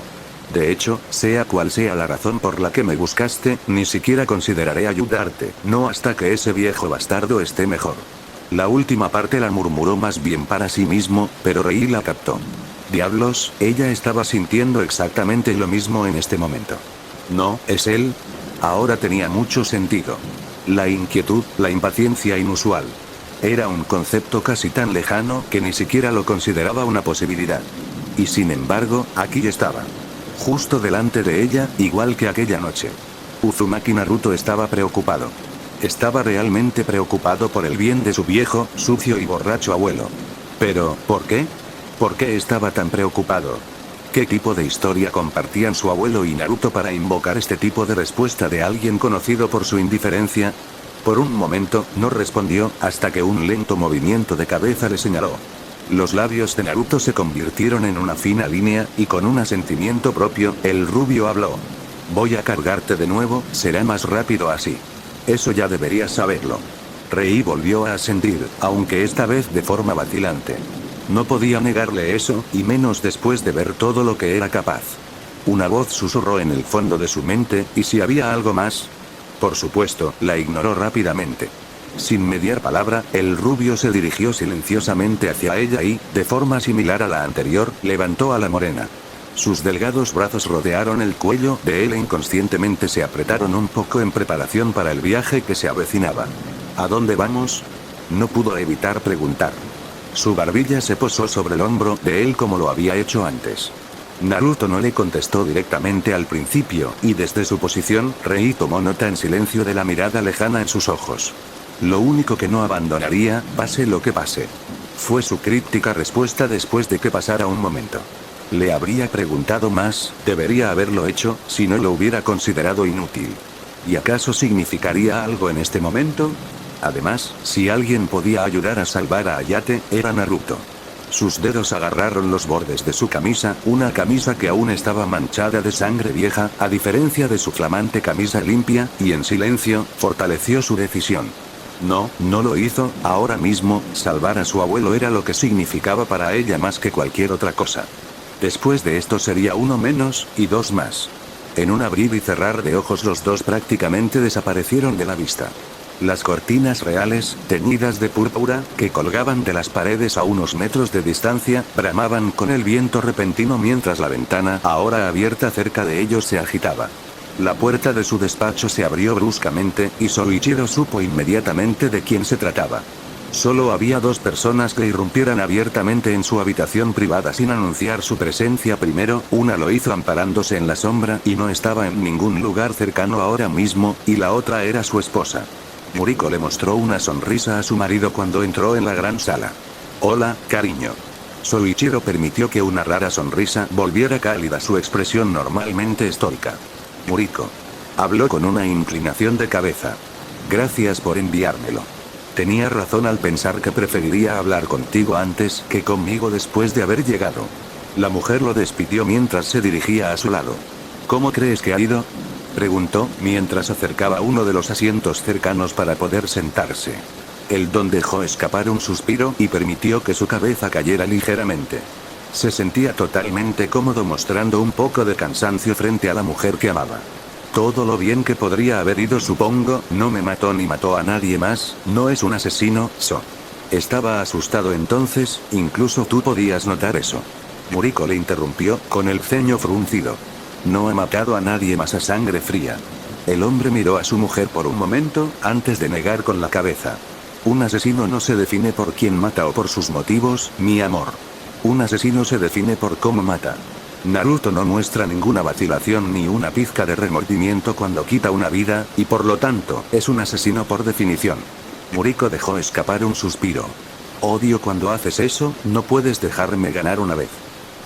De hecho, sea cual sea la razón por la que me buscaste, ni siquiera consideraré ayudarte, no hasta que ese viejo bastardo esté mejor. La última parte la murmuró más bien para sí mismo, pero Rei la captó. Diablos, ella estaba sintiendo exactamente lo mismo en este momento. ¿No es él? Ahora tenía mucho sentido. La inquietud, la impaciencia inusual. Era un concepto casi tan lejano que ni siquiera lo consideraba una posibilidad. Y sin embargo, aquí estaba. justo delante de ella, igual que aquella noche. Uzumaki Naruto estaba preocupado. Estaba realmente preocupado por el bien de su viejo, sucio y borracho abuelo. Pero, ¿por qué? ¿Por qué estaba tan preocupado? ¿Qué tipo de historia compartían su abuelo y Naruto para invocar este tipo de respuesta de alguien conocido por su indiferencia? Por un momento, no respondió, hasta que un lento movimiento de cabeza le señaló. Los labios de Naruto se convirtieron en una fina línea, y con un asentimiento propio, el rubio habló. Voy a cargarte de nuevo, será más rápido así. Eso ya deberías saberlo. Rei volvió a asentir, aunque esta vez de forma vacilante. No podía negarle eso, y menos después de ver todo lo que era capaz. Una voz susurró en el fondo de su mente, ¿y si había algo más? Por supuesto, la ignoró rápidamente. Sin mediar palabra, el rubio se dirigió silenciosamente hacia ella y, de forma similar a la anterior, levantó a la morena. Sus delgados brazos rodearon el cuello de él e inconscientemente se apretaron un poco en preparación para el viaje que se avecinaba. ¿A dónde vamos? No pudo evitar preguntar. Su barbilla se posó sobre el hombro de él como lo había hecho antes. Naruto no le contestó directamente al principio, y desde su posición, Rei tomó nota en silencio de la mirada lejana en sus ojos. Lo único que no abandonaría, pase lo que pase. Fue su críptica respuesta después de que pasara un momento. Le habría preguntado más, debería haberlo hecho, si no lo hubiera considerado inútil. ¿Y acaso significaría algo en este momento? Además, si alguien podía ayudar a salvar a Hayate, era Naruto. Sus dedos agarraron los bordes de su camisa, una camisa que aún estaba manchada de sangre vieja, a diferencia de su flamante camisa limpia, y en silencio, fortaleció su decisión. No, no lo hizo, ahora mismo, salvar a su abuelo era lo que significaba para ella más que cualquier otra cosa. Después de esto sería uno menos, y dos más. En un abrir y cerrar de ojos los dos prácticamente desaparecieron de la vista. Las cortinas reales, teñidas de púrpura, que colgaban de las paredes a unos metros de distancia, bramaban con el viento repentino mientras la ventana, ahora abierta cerca de ellos, se agitaba. La puerta de su despacho se abrió bruscamente, y Soichiro supo inmediatamente de quién se trataba. Solo había dos personas que irrumpieran abiertamente en su habitación privada sin anunciar su presencia primero, una lo hizo amparándose en la sombra y no estaba en ningún lugar cercano ahora mismo, y la otra era su esposa. Muriko le mostró una sonrisa a su marido cuando entró en la gran sala. Hola, cariño. Soichiro permitió que una rara sonrisa volviera cálida su expresión normalmente estoica. Muriko. Habló con una inclinación de cabeza. Gracias por enviármelo. Tenía razón al pensar que preferiría hablar contigo antes que conmigo después de haber llegado. La mujer lo despidió mientras se dirigía a su lado. ¿Cómo crees que ha ido? Preguntó, mientras acercaba uno de los asientos cercanos para poder sentarse. El don dejó escapar un suspiro y permitió que su cabeza cayera ligeramente. Se sentía totalmente cómodo mostrando un poco de cansancio frente a la mujer que amaba. Todo lo bien que podría haber ido, supongo, no me mató ni mató a nadie más, no es un asesino, Estaba asustado entonces, incluso tú podías notar eso. Muriko le interrumpió, con el ceño fruncido. No ha matado a nadie más a sangre fría. El hombre miró a su mujer por un momento, antes de negar con la cabeza. Un asesino no se define por quién mata o por sus motivos, mi amor. Un asesino se define por cómo mata. Naruto no muestra ninguna vacilación ni una pizca de remordimiento cuando quita una vida, y por lo tanto, es un asesino por definición. Muriko dejó escapar un suspiro. Odio cuando haces eso, no puedes dejarme ganar una vez.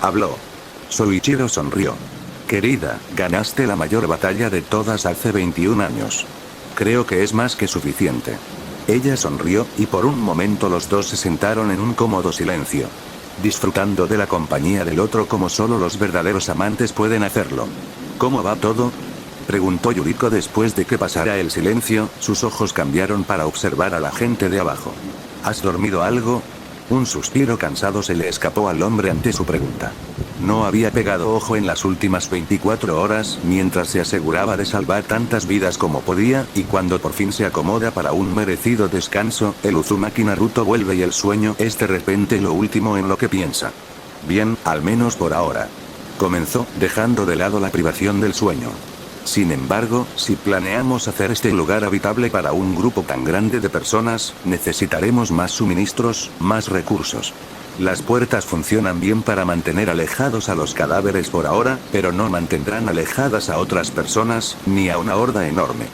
Habló. Soichiro sonrió. Querida, ganaste la mayor batalla de todas hace 21 años. Creo que es más que suficiente. Ella sonrió, y por un momento los dos se sentaron en un cómodo silencio. Disfrutando de la compañía del otro como solo los verdaderos amantes pueden hacerlo. ¿Cómo va todo? Preguntó Yuriko después de que pasara el silencio, sus ojos cambiaron para observar a la gente de abajo. ¿Has dormido algo? Un suspiro cansado se le escapó al hombre ante su pregunta. No había pegado ojo en las últimas 24 horas, mientras se aseguraba de salvar tantas vidas como podía, y cuando por fin se acomoda para un merecido descanso, el Uzumaki Naruto vuelve y el sueño es de repente lo último en lo que piensa. Bien, al menos por ahora. Comenzó, dejando de lado la privación del sueño. Sin embargo, si planeamos hacer este lugar habitable para un grupo tan grande de personas, necesitaremos más suministros, más recursos. Las puertas funcionan bien para mantener alejados a los cadáveres por ahora, pero no mantendrán alejadas a otras personas, ni a una horda enorme.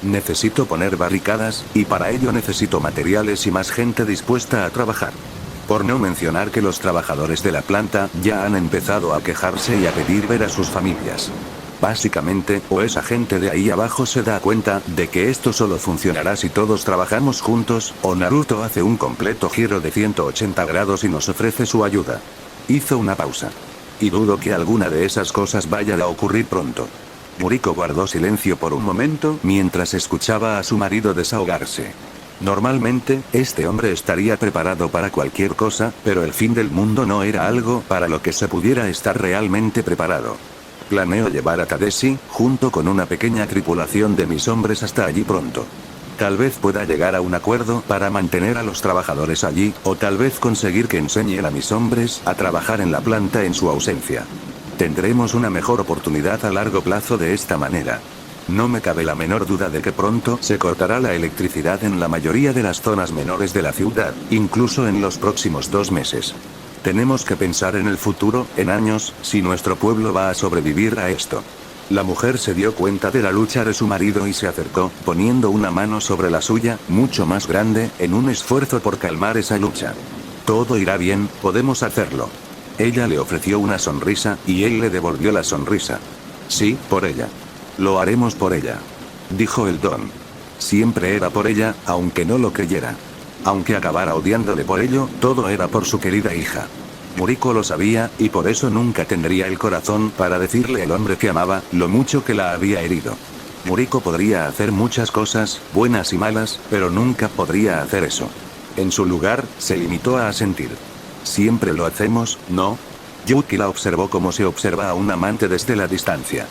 Necesito poner barricadas, y para ello necesito materiales y más gente dispuesta a trabajar. Por no mencionar que los trabajadores de la planta ya han empezado a quejarse y a pedir ver a sus familias. Básicamente, o esa gente de ahí abajo se da cuenta de que esto solo funcionará si todos trabajamos juntos, o Naruto hace un completo giro de 180 grados y nos ofrece su ayuda. Hizo una pausa. Y dudo que alguna de esas cosas vaya a ocurrir pronto. Muriko guardó silencio por un momento mientras escuchaba a su marido desahogarse. Normalmente, este hombre estaría preparado para cualquier cosa, pero el fin del mundo no era algo para lo que se pudiera estar realmente preparado. Planeo llevar a Tadashi, junto con una pequeña tripulación de mis hombres hasta allí pronto. Tal vez pueda llegar a un acuerdo para mantener a los trabajadores allí, o tal vez conseguir que enseñen a mis hombres a trabajar en la planta en su ausencia. Tendremos una mejor oportunidad a largo plazo de esta manera. No me cabe la menor duda de que pronto se cortará la electricidad en la mayoría de las zonas menores de la ciudad, incluso en los próximos 2 meses. Tenemos que pensar en el futuro, en años, si nuestro pueblo va a sobrevivir a esto. La mujer se dio cuenta de la lucha de su marido y se acercó, poniendo una mano sobre la suya, mucho más grande, en un esfuerzo por calmar esa lucha. Todo irá bien, podemos hacerlo. Ella le ofreció una sonrisa, y él le devolvió la sonrisa. Sí, por ella. Lo haremos por ella. Dijo el don. Siempre era por ella, aunque no lo creyera. Aunque acabara odiándole por ello, todo era por su querida hija. Muriko lo sabía, y por eso nunca tendría el corazón para decirle al hombre que amaba, lo mucho que la había herido. Muriko podría hacer muchas cosas, buenas y malas, pero nunca podría hacer eso. En su lugar, se limitó a asentir. Siempre lo hacemos, ¿no? Yuki la observó como se observa a un amante desde la distancia.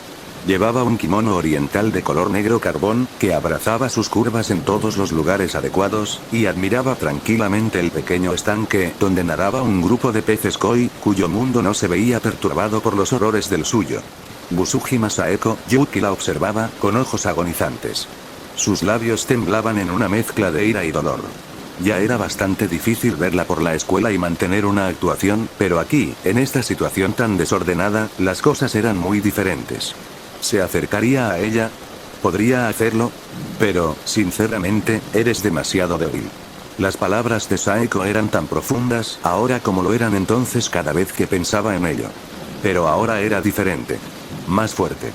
Llevaba un kimono oriental de color negro carbón, que abrazaba sus curvas en todos los lugares adecuados, y admiraba tranquilamente el pequeño estanque, donde nadaba un grupo de peces koi, cuyo mundo no se veía perturbado por los horrores del suyo. Busujima Saeko, Yuki la observaba, con ojos agonizantes. Sus labios temblaban en una mezcla de ira y dolor. Ya era bastante difícil verla por la escuela y mantener una actuación, pero aquí, en esta situación tan desordenada, las cosas eran muy diferentes. ¿Se acercaría a ella? ¿Podría hacerlo? Pero, sinceramente, eres demasiado débil. Las palabras de Saeko eran tan profundas, ahora como lo eran entonces cada vez que pensaba en ello. Pero ahora era diferente. Más fuerte.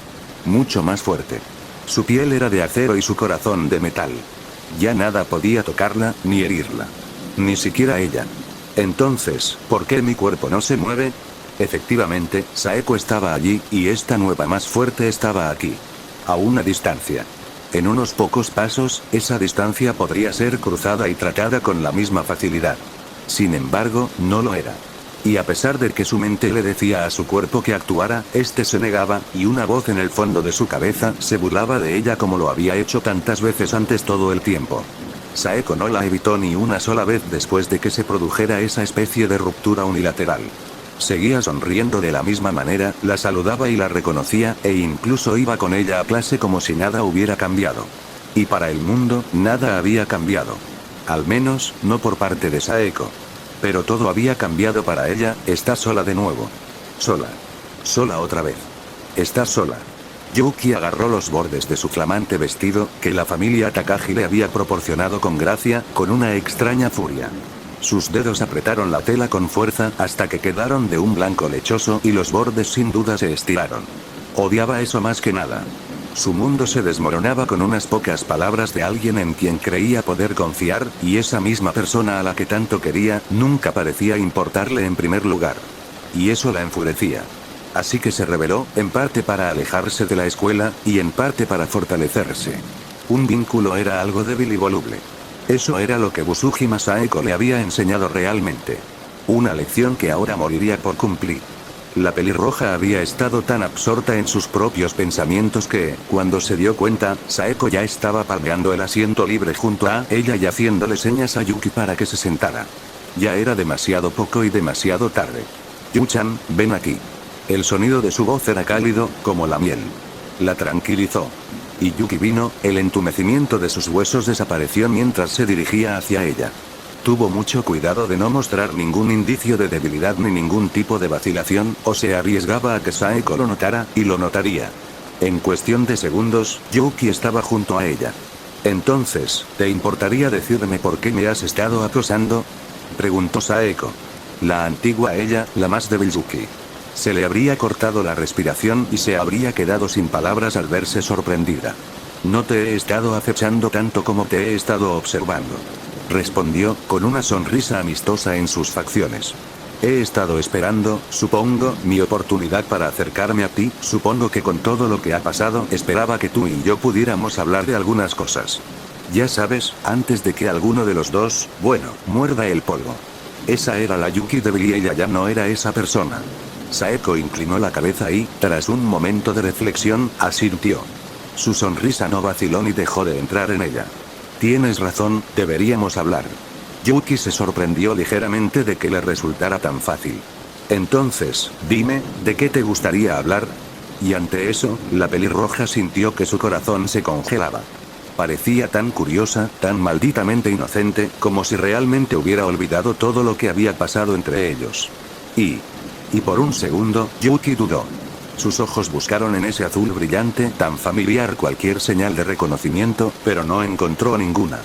Mucho más fuerte. Su piel era de acero y su corazón de metal. Ya nada podía tocarla, ni herirla. Ni siquiera ella. Entonces, ¿por qué mi cuerpo no se mueve? Efectivamente, Saeko estaba allí, y esta nueva más fuerte estaba aquí. A una distancia. En unos pocos pasos, esa distancia podría ser cruzada y tratada con la misma facilidad. Sin embargo, no lo era. Y a pesar de que su mente le decía a su cuerpo que actuara, este se negaba, y una voz en el fondo de su cabeza se burlaba de ella como lo había hecho tantas veces antes todo el tiempo. Saeko no la evitó ni una sola vez después de que se produjera esa especie de ruptura unilateral. Seguía sonriendo de la misma manera, la saludaba y la reconocía, e incluso iba con ella a clase como si nada hubiera cambiado. Y para el mundo, nada había cambiado. Al menos, no por parte de Saeko. Pero todo había cambiado para ella, está sola de nuevo. Sola. Sola otra vez. Está sola. Yuki agarró los bordes de su flamante vestido, que la familia Takagi le había proporcionado con gracia, con una extraña furia. Sus dedos apretaron la tela con fuerza hasta que quedaron de un blanco lechoso y los bordes sin duda se estiraron. Odiaba eso más que nada. Su mundo se desmoronaba con unas pocas palabras de alguien en quien creía poder confiar, y esa misma persona a la que tanto quería, nunca parecía importarle en primer lugar. Y eso la enfurecía. Así que se rebeló, en parte para alejarse de la escuela, y en parte para fortalecerse. Un vínculo era algo débil y voluble. Eso era lo que Busujima Saeko le había enseñado realmente. Una lección que ahora moriría por cumplir. La pelirroja había estado tan absorta en sus propios pensamientos que, cuando se dio cuenta, Saeko ya estaba palmeando el asiento libre junto a ella y haciéndole señas a Yuki para que se sentara. Ya era demasiado poco y demasiado tarde. Yu-chan, ven aquí. El sonido de su voz era cálido, como la miel. La tranquilizó. Y Yuki vino, el entumecimiento de sus huesos desapareció mientras se dirigía hacia ella. Tuvo mucho cuidado de no mostrar ningún indicio de debilidad ni ningún tipo de vacilación, o se arriesgaba a que Saeko lo notara, y lo notaría. En cuestión de segundos, Yuki estaba junto a ella. Entonces, ¿te importaría decirme por qué me has estado acosando? Preguntó Saeko. La antigua ella, la más débil Yuki. Se le habría cortado la respiración y se habría quedado sin palabras al verse sorprendida. No te he estado acechando tanto como te he estado observando. Respondió, con una sonrisa amistosa en sus facciones. He estado esperando, supongo, mi oportunidad para acercarme a ti, supongo que con todo lo que ha pasado, esperaba que tú y yo pudiéramos hablar de algunas cosas. Ya sabes, antes de que alguno de los dos, muerda el polvo. Esa era la Yuki débil y ella ya no era esa persona. Saeko inclinó la cabeza y, tras un momento de reflexión, asintió. Su sonrisa no vaciló ni dejó de entrar en ella. Tienes razón, deberíamos hablar. Yuki se sorprendió ligeramente de que le resultara tan fácil. Entonces, dime, ¿de qué te gustaría hablar? Y ante eso, la pelirroja sintió que su corazón se congelaba. Parecía tan curiosa, tan malditamente inocente, como si realmente hubiera olvidado todo lo que había pasado entre ellos. Y por un segundo, Yuki dudó. Sus ojos buscaron en ese azul brillante, tan familiar cualquier señal de reconocimiento, pero no encontró ninguna.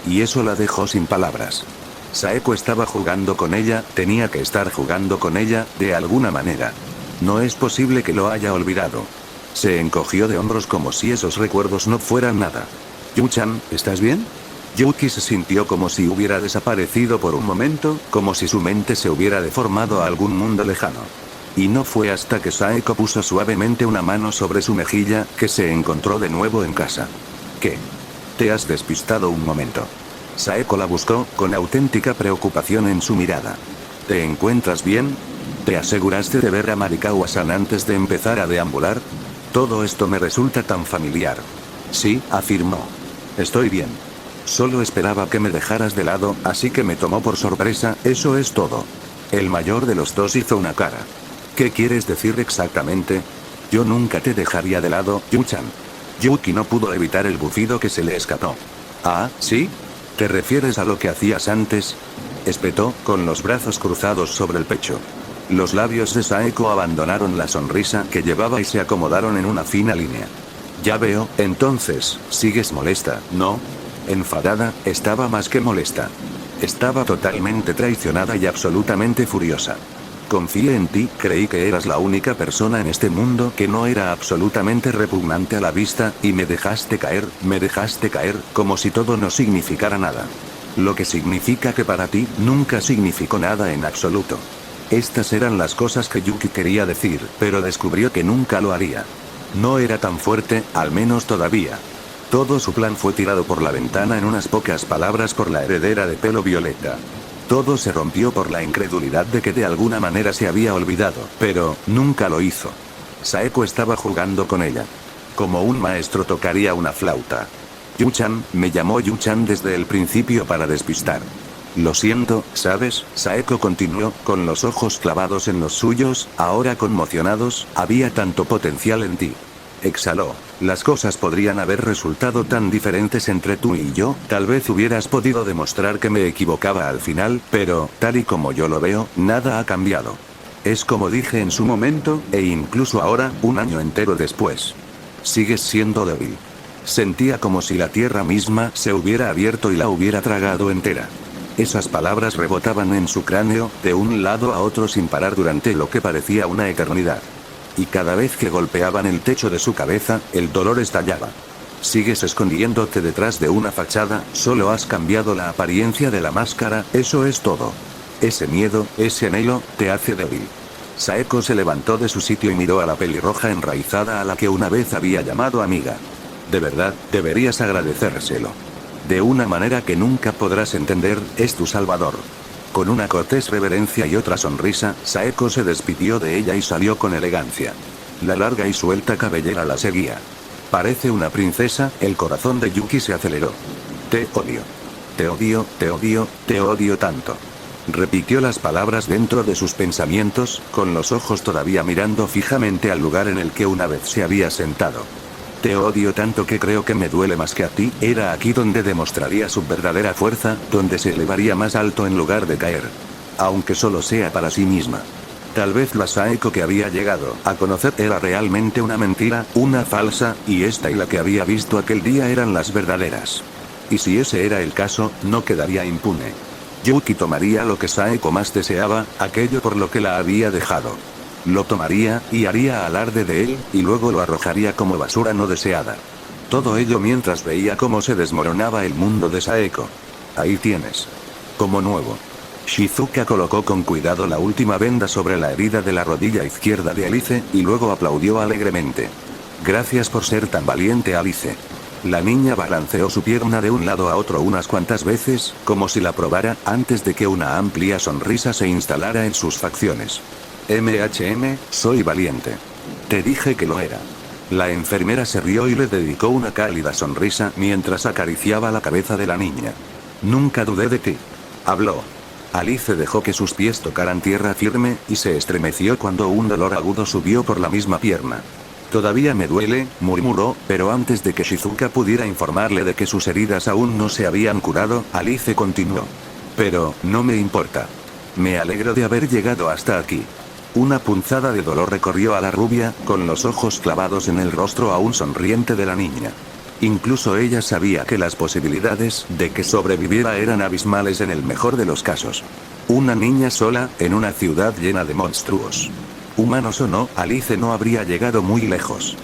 Y eso la dejó sin palabras. Saeko estaba jugando con ella, tenía que estar jugando con ella, de alguna manera. No es posible que lo haya olvidado. Se encogió de hombros como si esos recuerdos no fueran nada. Yu-chan, ¿estás bien? Yuki se sintió como si hubiera desaparecido por un momento, como si su mente se hubiera deformado a algún mundo lejano. Y no fue hasta que Saeko puso suavemente una mano sobre su mejilla, que se encontró de nuevo en casa. ¿Qué? Te has despistado un momento. Saeko la buscó, con auténtica preocupación en su mirada. ¿Te encuentras bien? ¿Te aseguraste de ver a Marikawa-san antes de empezar a deambular? Todo esto me resulta tan familiar. Sí, afirmó. Estoy bien. Solo esperaba que me dejaras de lado, así que me tomó por sorpresa, eso es todo. El mayor de los dos hizo una cara. ¿Qué quieres decir exactamente? Yo nunca te dejaría de lado, Yu-chan. Yuki no pudo evitar el bufido que se le escapó. ¿Ah, sí? ¿Te refieres a lo que hacías antes? Espetó, con los brazos cruzados sobre el pecho. Los labios de Saeko abandonaron la sonrisa que llevaba y se acomodaron en una fina línea. Ya veo, entonces, sigues molesta, ¿no? Enfadada, estaba más que molesta. Estaba totalmente traicionada y absolutamente furiosa. Confié en ti, creí que eras la única persona en este mundo que no era absolutamente repugnante a la vista, y me dejaste caer, como si todo no significara nada. Lo que significa que para ti, nunca significó nada en absoluto. Estas eran las cosas que Yuki quería decir, pero descubrió que nunca lo haría. No era tan fuerte, al menos todavía. Todo su plan fue tirado por la ventana en unas pocas palabras por la heredera de pelo violeta. Todo se rompió por la incredulidad de que de alguna manera se había olvidado, pero nunca lo hizo. Saeko estaba jugando con ella. Como un maestro tocaría una flauta. Yu-chan, me llamó Yu-chan desde el principio para despistar. Lo siento, ¿sabes? Saeko continuó, con los ojos clavados en los suyos, ahora conmocionados, había tanto potencial en ti. Exhaló. Las cosas podrían haber resultado tan diferentes entre tú y yo, tal vez hubieras podido demostrar que me equivocaba al final, pero, tal y como yo lo veo, nada ha cambiado. Es como dije en su momento, e incluso ahora, un año entero después. Sigues siendo débil. Sentía como si la tierra misma se hubiera abierto y la hubiera tragado entera. Esas palabras rebotaban en su cráneo, de un lado a otro sin parar durante lo que parecía una eternidad. Y cada vez que golpeaban el techo de su cabeza, el dolor estallaba. Sigues escondiéndote detrás de una fachada, solo has cambiado la apariencia de la máscara, eso es todo. Ese miedo, ese anhelo, te hace débil. Saeko se levantó de su sitio y miró a la pelirroja enraizada a la que una vez había llamado amiga. De verdad, deberías agradecérselo. De una manera que nunca podrás entender, es tu salvador. Con una cortés reverencia y otra sonrisa, Saeko se despidió de ella y salió con elegancia. La larga y suelta cabellera la seguía. Parece una princesa, el corazón de Yuki se aceleró. Te odio. Te odio, te odio, te odio tanto. Repitió las palabras dentro de sus pensamientos, con los ojos todavía mirando fijamente al lugar en el que una vez se había sentado. Te odio tanto que creo que me duele más que a ti. Era aquí donde demostraría su verdadera fuerza, donde se elevaría más alto en lugar de caer. Aunque solo sea para sí misma. Tal vez la Saeko que había llegado a conocer era realmente una mentira, una falsa, y esta y la que había visto aquel día eran las verdaderas. Y si ese era el caso, no quedaría impune. Yuki tomaría lo que Saeko más deseaba, aquello por lo que la había dejado. Lo tomaría, y haría alarde de él, y luego lo arrojaría como basura no deseada. Todo ello mientras veía cómo se desmoronaba el mundo de Saeko. Ahí tienes. Como nuevo. Shizuka colocó con cuidado la última venda sobre la herida de la rodilla izquierda de Alice, y luego aplaudió alegremente. Gracias por ser tan valiente, Alice. La niña balanceó su pierna de un lado a otro unas cuantas veces, como si la probara, antes de que una amplia sonrisa se instalara en sus facciones. Soy valiente. Te dije que lo era. La enfermera se rió y le dedicó una cálida sonrisa mientras acariciaba la cabeza de la niña. Nunca dudé de ti. Habló. Alice dejó que sus pies tocaran tierra firme, y se estremeció cuando un dolor agudo subió por la misma pierna. Todavía me duele, murmuró, pero antes de que Shizuka pudiera informarle de que sus heridas aún no se habían curado, Alice continuó. Pero, no me importa. Me alegro de haber llegado hasta aquí. Una punzada de dolor recorrió a la rubia, con los ojos clavados en el rostro aún sonriente de la niña. Incluso ella sabía que las posibilidades de que sobreviviera eran abismales en el mejor de los casos. Una niña sola, en una ciudad llena de monstruos. Humanos o no, Alice no habría llegado muy lejos.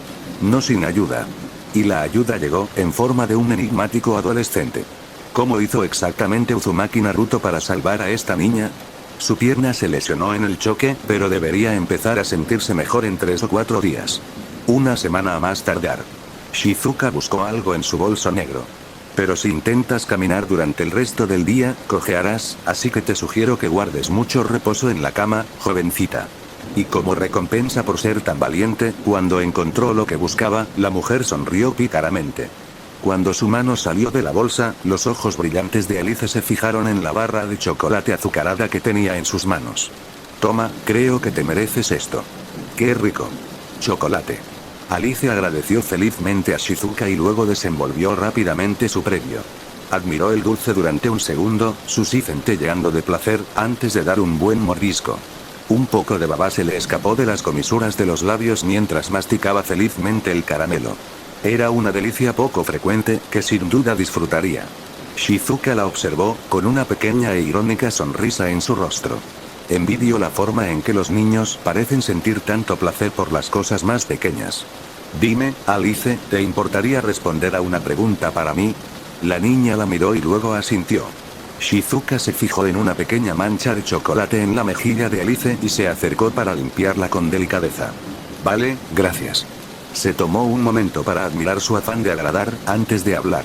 No sin ayuda. Y la ayuda llegó, en forma de un enigmático adolescente. ¿Cómo hizo exactamente Uzumaki Naruto para salvar a esta niña? Su pierna se lesionó en el choque, pero debería empezar a sentirse mejor en 3 o 4 días. Una semana a más tardar. Shizuka buscó algo en su bolso negro. Pero si intentas caminar durante el resto del día, cojearás, así que te sugiero que guardes mucho reposo en la cama, jovencita. Y como recompensa por ser tan valiente, cuando encontró lo que buscaba, la mujer sonrió pícaramente. Cuando su mano salió de la bolsa, los ojos brillantes de Alice se fijaron en la barra de chocolate azucarada que tenía en sus manos. Toma, creo que te mereces esto. ¡Qué rico! Chocolate. Alice agradeció felizmente a Shizuka y luego desenvolvió rápidamente su premio. Admiró el dulce durante un segundo, su sí centelleando de placer, antes de dar un buen mordisco. Un poco de baba se le escapó de las comisuras de los labios mientras masticaba felizmente el caramelo. Era una delicia poco frecuente, que sin duda disfrutaría. Shizuka la observó, con una pequeña e irónica sonrisa en su rostro. Envidio la forma en que los niños parecen sentir tanto placer por las cosas más pequeñas. Dime, Alice, ¿te importaría responder a una pregunta para mí? La niña la miró y luego asintió. Shizuka se fijó en una pequeña mancha de chocolate en la mejilla de Alice y se acercó para limpiarla con delicadeza. Vale, gracias. Se tomó un momento para admirar su afán de agradar, antes de hablar.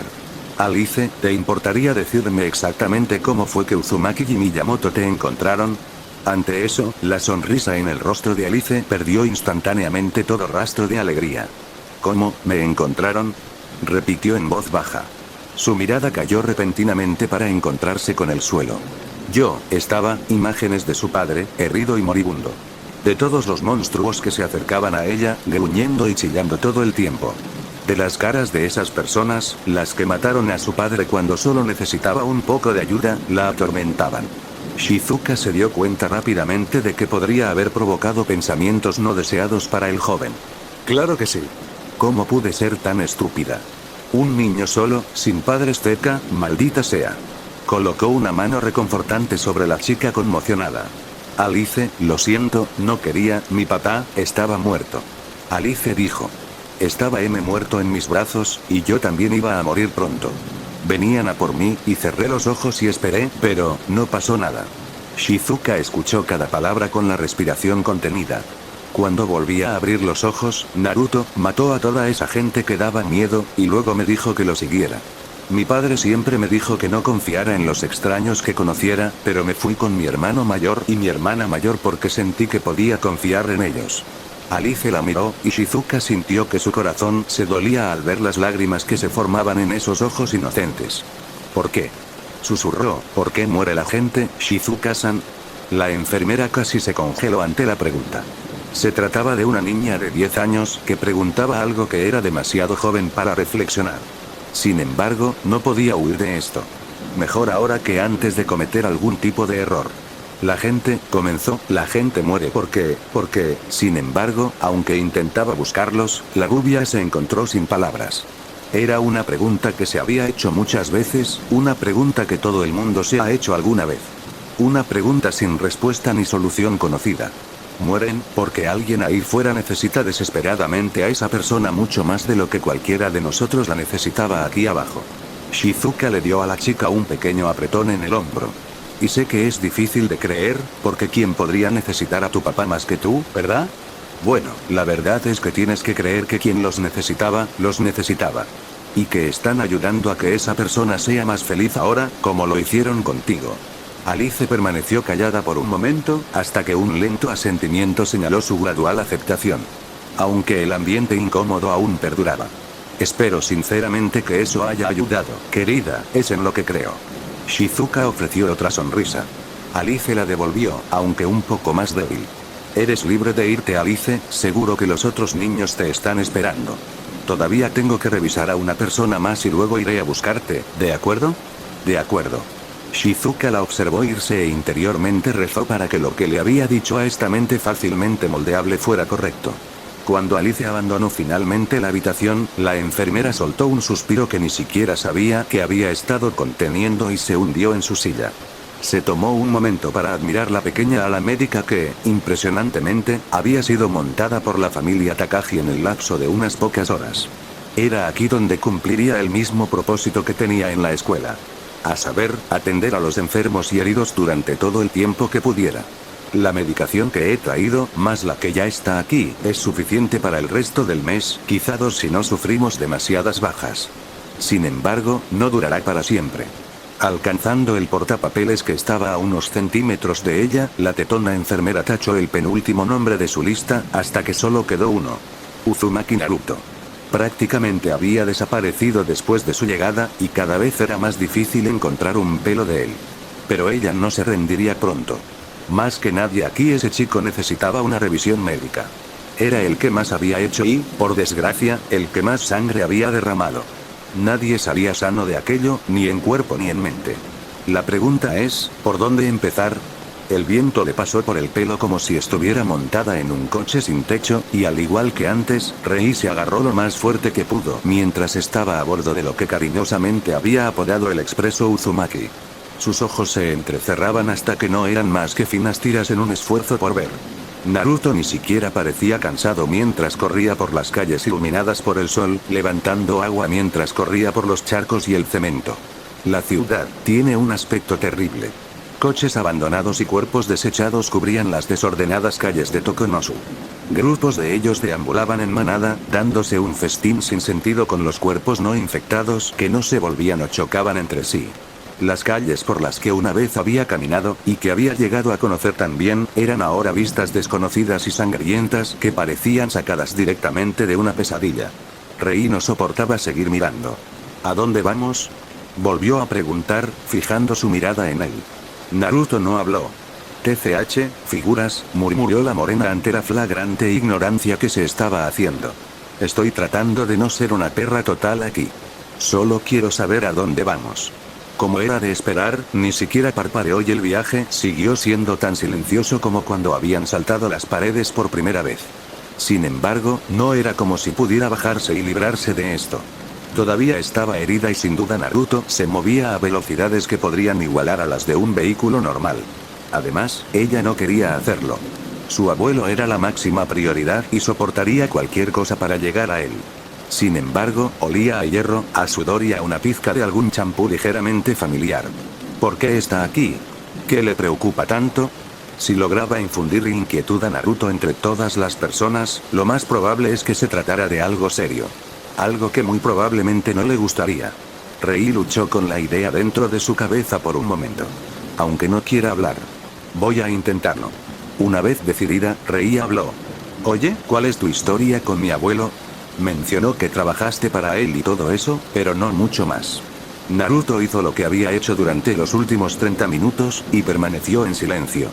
Alice, ¿te importaría decirme exactamente cómo fue que Uzumaki y Miyamoto te encontraron? Ante eso, la sonrisa en el rostro de Alice perdió instantáneamente todo rastro de alegría. ¿Cómo, me encontraron? Repitió en voz baja. Su mirada cayó repentinamente para encontrarse con el suelo. Imágenes de su padre, herido y moribundo. De todos los monstruos que se acercaban a ella, gruñendo y chillando todo el tiempo. De las caras de esas personas, las que mataron a su padre cuando solo necesitaba un poco de ayuda, la atormentaban. Shizuka se dio cuenta rápidamente de que podría haber provocado pensamientos no deseados para el joven. Claro que sí. ¿Cómo pude ser tan estúpida? Un niño solo, sin padres cerca, maldita sea. Colocó una mano reconfortante sobre la chica conmocionada. Alice, lo siento, no quería, mi papá estaba muerto. Alice dijo. Estaba muerto en mis brazos, y yo también iba a morir pronto. Venían a por mí, y cerré los ojos y esperé, pero no pasó nada. Shizuka escuchó cada palabra con la respiración contenida. Cuando volví a abrir los ojos, Naruto mató a toda esa gente que daba miedo, y luego me dijo que lo siguiera. Mi padre siempre me dijo que no confiara en los extraños que conociera, pero me fui con mi hermano mayor y mi hermana mayor porque sentí que podía confiar en ellos. Alice la miró, y Shizuka sintió que su corazón se dolía al ver las lágrimas que se formaban en esos ojos inocentes. ¿Por qué? Susurró, ¿por qué muere la gente, Shizuka-san? La enfermera casi se congeló ante la pregunta. Se trataba de una niña de 10 años que preguntaba algo que era demasiado joven para reflexionar. Sin embargo, no podía huir de esto. Mejor ahora que antes de cometer algún tipo de error. La gente muere porque, sin embargo, aunque intentaba buscarlos, la rubia se encontró sin palabras. Era una pregunta que se había hecho muchas veces, una pregunta que todo el mundo se ha hecho alguna vez. Una pregunta sin respuesta ni solución conocida. Mueren, porque alguien ahí fuera necesita desesperadamente a esa persona mucho más de lo que cualquiera de nosotros la necesitaba aquí abajo. Shizuka le dio a la chica un pequeño apretón en el hombro. Y sé que es difícil de creer, porque ¿quién podría necesitar a tu papá más que tú, verdad? Bueno, la verdad es que tienes que creer que quien los necesitaba. Y que están ayudando a que esa persona sea más feliz ahora, como lo hicieron contigo. Alice permaneció callada por un momento, hasta que un lento asentimiento señaló su gradual aceptación. Aunque el ambiente incómodo aún perduraba. Espero sinceramente que eso haya ayudado, querida, es en lo que creo. Shizuka ofreció otra sonrisa. Alice la devolvió, aunque un poco más débil. Eres libre de irte, Alice, seguro que los otros niños te están esperando. Todavía tengo que revisar a una persona más y luego iré a buscarte, ¿de acuerdo? De acuerdo. Shizuka la observó irse e interiormente rezó para que lo que le había dicho a esta mente fácilmente moldeable fuera correcto. Cuando Alice abandonó finalmente la habitación, la enfermera soltó un suspiro que ni siquiera sabía que había estado conteniendo y se hundió en su silla. Se tomó un momento para admirar la pequeña ala médica que, impresionantemente, había sido montada por la familia Takagi en el lapso de unas pocas horas. Era aquí donde cumpliría el mismo propósito que tenía en la escuela. A saber, atender a los enfermos y heridos durante todo el tiempo que pudiera. La medicación que he traído, más la que ya está aquí, es suficiente para el resto del mes, quizá 2 si no sufrimos demasiadas bajas. Sin embargo, no durará para siempre. Alcanzando el portapapeles que estaba a unos centímetros de ella, la tetona enfermera tachó el penúltimo nombre de su lista, hasta que solo quedó uno. Uzumaki Naruto. Prácticamente había desaparecido después de su llegada, y cada vez era más difícil encontrar un pelo de él. Pero ella no se rendiría pronto. Más que nadie aquí ese chico necesitaba una revisión médica. Era el que más había hecho y, por desgracia, el que más sangre había derramado. Nadie salía sano de aquello, ni en cuerpo ni en mente. La pregunta es, ¿por dónde empezar? El viento le pasó por el pelo como si estuviera montada en un coche sin techo, y al igual que antes, Rei se agarró lo más fuerte que pudo mientras estaba a bordo de lo que cariñosamente había apodado el expreso Uzumaki. Sus ojos se entrecerraban hasta que no eran más que finas tiras en un esfuerzo por ver. Naruto ni siquiera parecía cansado mientras corría por las calles iluminadas por el sol, levantando agua mientras corría por los charcos y el cemento. La ciudad tiene un aspecto terrible. Coches abandonados y cuerpos desechados cubrían las desordenadas calles de Tokonosu. Grupos de ellos deambulaban en manada, dándose un festín sin sentido con los cuerpos no infectados que no se volvían o chocaban entre sí. Las calles por las que una vez había caminado, y que había llegado a conocer tan bien, eran ahora vistas desconocidas y sangrientas que parecían sacadas directamente de una pesadilla. Rei no soportaba seguir mirando. ¿A dónde vamos? Volvió a preguntar, fijando su mirada en él. Naruto no habló. TCH, figuras, murmuró la morena ante la flagrante ignorancia que se estaba haciendo. Estoy tratando de no ser una perra total aquí. Solo quiero saber a dónde vamos. Como era de esperar, ni siquiera parpadeó y el viaje siguió siendo tan silencioso como cuando habían saltado las paredes por primera vez. Sin embargo, no era como si pudiera bajarse y librarse de esto. Todavía estaba herida y sin duda Naruto se movía a velocidades que podrían igualar a las de un vehículo normal. Además, ella no quería hacerlo. Su abuelo era la máxima prioridad y soportaría cualquier cosa para llegar a él. Sin embargo, olía a hierro, a sudor y a una pizca de algún champú ligeramente familiar. ¿Por qué está aquí? ¿Qué le preocupa tanto? Si lograba infundir inquietud a Naruto entre todas las personas, lo más probable es que se tratara de algo serio. Algo que muy probablemente no le gustaría. Rei luchó con la idea dentro de su cabeza por un momento. Aunque no quiera hablar. Voy a intentarlo. Una vez decidida, Rei habló. Oye, ¿cuál es tu historia con mi abuelo? Mencionó que trabajaste para él y todo eso, pero no mucho más. Naruto hizo lo que había hecho durante los últimos 30 minutos, y permaneció en silencio.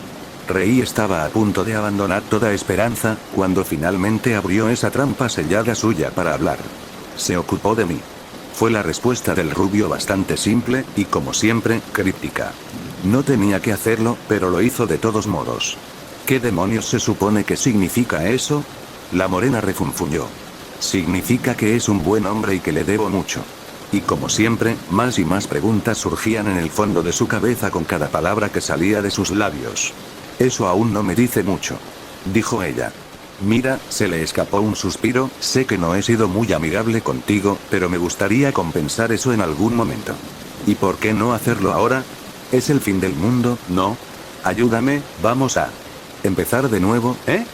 Rei estaba a punto de abandonar toda esperanza, cuando finalmente abrió esa trampa sellada suya para hablar. Se ocupó de mí. Fue la respuesta del rubio bastante simple, y como siempre, críptica. No tenía que hacerlo, pero lo hizo de todos modos. ¿Qué demonios se supone que significa eso? La morena refunfuñó. Significa que es un buen hombre y que le debo mucho. Y como siempre, más y más preguntas surgían en el fondo de su cabeza con cada palabra que salía de sus labios. Eso aún no me dice mucho, dijo ella. Mira, se le escapó un suspiro, sé que no he sido muy amigable contigo, pero me gustaría compensar eso en algún momento. ¿Y por qué no hacerlo ahora? Es el fin del mundo, ¿no? Ayúdame, vamos a empezar de nuevo, ¿eh?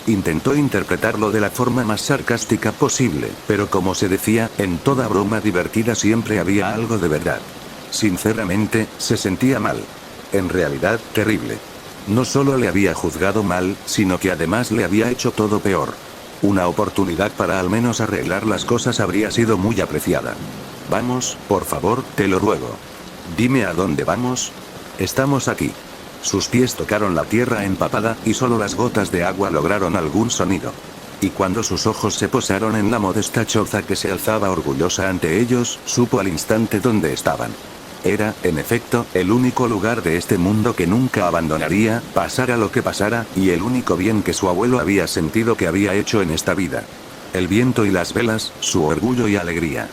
Intentó interpretarlo de la forma más sarcástica posible, pero como se decía, en toda broma divertida siempre había algo de verdad. Sinceramente, se sentía mal. En realidad, terrible. No solo le había juzgado mal, sino que además le había hecho todo peor. Una oportunidad para al menos arreglar las cosas habría sido muy apreciada. Vamos, por favor, te lo ruego. Dime a dónde vamos. Estamos aquí. Sus pies tocaron la tierra empapada, y solo las gotas de agua lograron algún sonido. Y cuando sus ojos se posaron en la modesta choza que se alzaba orgullosa ante ellos, supo al instante dónde estaban. Era, en efecto, el único lugar de este mundo que nunca abandonaría, pasara lo que pasara, y el único bien que su abuelo había sentido que había hecho en esta vida. El viento y las velas, su orgullo y alegría.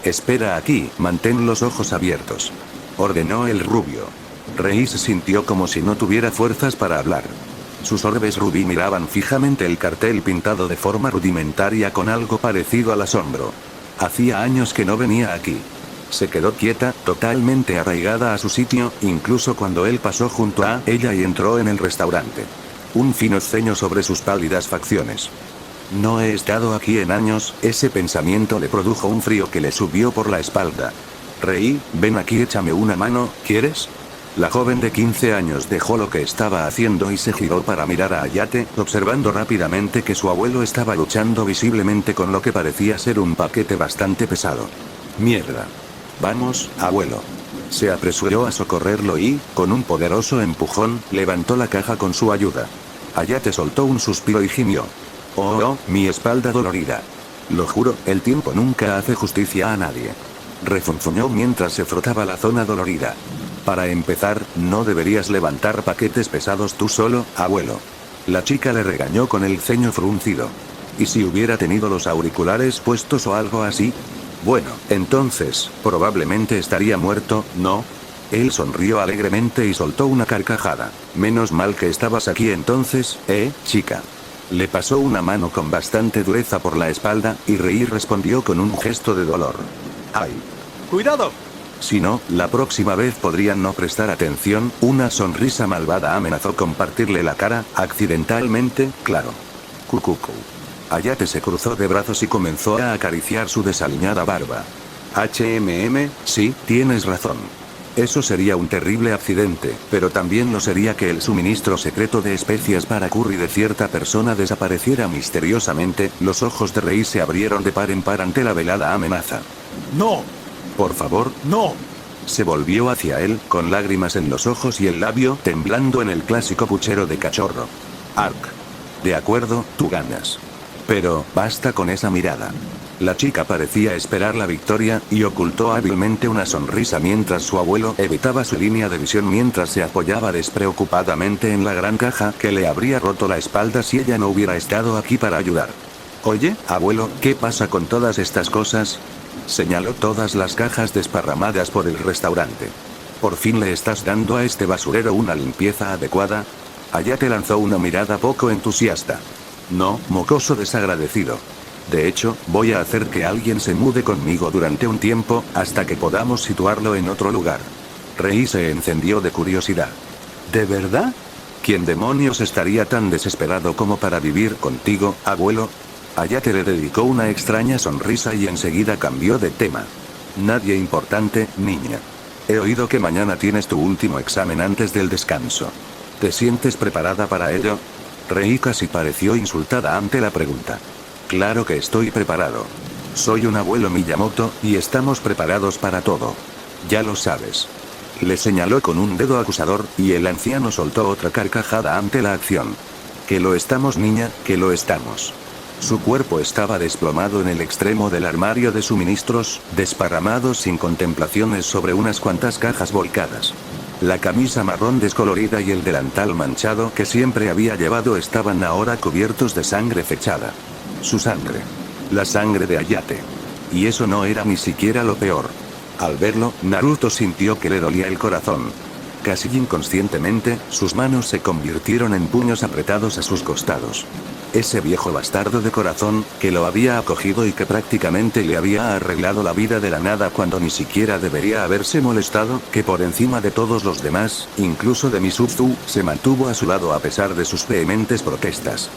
Espera aquí, mantén los ojos abiertos, ordenó el rubio. Rei se sintió como si no tuviera fuerzas para hablar. Sus orbes rubí miraban fijamente el cartel pintado de forma rudimentaria con algo parecido al asombro. Hacía años que no venía aquí. Se quedó quieta, totalmente arraigada a su sitio, incluso cuando él pasó junto a ella y entró en el restaurante. Un fino ceño sobre sus pálidas facciones. No he estado aquí en años, ese pensamiento le produjo un frío que le subió por la espalda. Rei, ven aquí, échame una mano, ¿quieres? La joven de 15 años dejó lo que estaba haciendo y se giró para mirar a Hayate, observando rápidamente que su abuelo estaba luchando visiblemente con lo que parecía ser un paquete bastante pesado. Mierda. Vamos, abuelo. Se apresuró a socorrerlo y, con un poderoso empujón, levantó la caja con su ayuda. Hayate soltó un suspiro y gimió. Oh, mi espalda dolorida. Lo juro, el tiempo nunca hace justicia a nadie. Refunfuñó mientras se frotaba la zona dolorida. Para empezar, no deberías levantar paquetes pesados tú solo, abuelo. La chica le regañó con el ceño fruncido. ¿Y si hubiera tenido los auriculares puestos o algo así? Bueno, entonces, probablemente estaría muerto, ¿no? Él sonrió alegremente y soltó una carcajada. Menos mal que estabas aquí entonces, chica. Le pasó una mano con bastante dureza por la espalda, y Rei respondió con un gesto de dolor. ¡Ay! ¡Cuidado! Si no, la próxima vez podrían no prestar atención. Una sonrisa malvada amenazó con partirle la cara, accidentalmente, claro. Cucucu. Hayate se cruzó de brazos y comenzó a acariciar su desaliñada barba. Sí, tienes razón. Eso sería un terrible accidente, pero también lo sería que el suministro secreto de especias para curry de cierta persona desapareciera misteriosamente. Los ojos de Rei se abrieron de par en par ante la velada amenaza. ¡No! Por favor, no. Se volvió hacia él, con lágrimas en los ojos y el labio temblando en el clásico puchero de cachorro. Ark. De acuerdo, tú ganas. Pero, basta con esa mirada. La chica parecía esperar la victoria, y ocultó hábilmente una sonrisa mientras su abuelo evitaba su línea de visión mientras se apoyaba despreocupadamente en la gran caja que le habría roto la espalda si ella no hubiera estado aquí para ayudar. Oye, abuelo, ¿qué pasa con todas estas cosas? Señaló todas las cajas desparramadas por el restaurante. ¿Por fin le estás dando a este basurero una limpieza adecuada? Hayate lanzó una mirada poco entusiasta. No, mocoso desagradecido. De hecho, voy a hacer que alguien se mude conmigo durante un tiempo, hasta que podamos situarlo en otro lugar. Rei se encendió de curiosidad. ¿De verdad? ¿Quién demonios estaría tan desesperado como para vivir contigo, abuelo? Hayate le dedicó una extraña sonrisa y enseguida cambió de tema. Nadie importante, niña. He oído que mañana tienes tu último examen antes del descanso. ¿Te sientes preparada para ello? Rei casi pareció insultada ante la pregunta. Claro que estoy preparado. Soy un abuelo Miyamoto, y estamos preparados para todo. Ya lo sabes. Le señaló con un dedo acusador, y el anciano soltó otra carcajada ante la acción. Que lo estamos, niña, que lo estamos. Su cuerpo estaba desplomado en el extremo del armario de suministros, desparramado sin contemplaciones sobre unas cuantas cajas volcadas. La camisa marrón descolorida y el delantal manchado que siempre había llevado estaban ahora cubiertos de sangre fechada. Su sangre. La sangre de Hayate. Y eso no era ni siquiera lo peor. Al verlo, Naruto sintió que le dolía el corazón. Casi inconscientemente, sus manos se convirtieron en puños apretados a sus costados. Ese viejo bastardo de corazón, que lo había acogido y que prácticamente le había arreglado la vida de la nada cuando ni siquiera debería haberse molestado, que por encima de todos los demás, incluso de Misuzu, se mantuvo a su lado a pesar de sus vehementes protestas.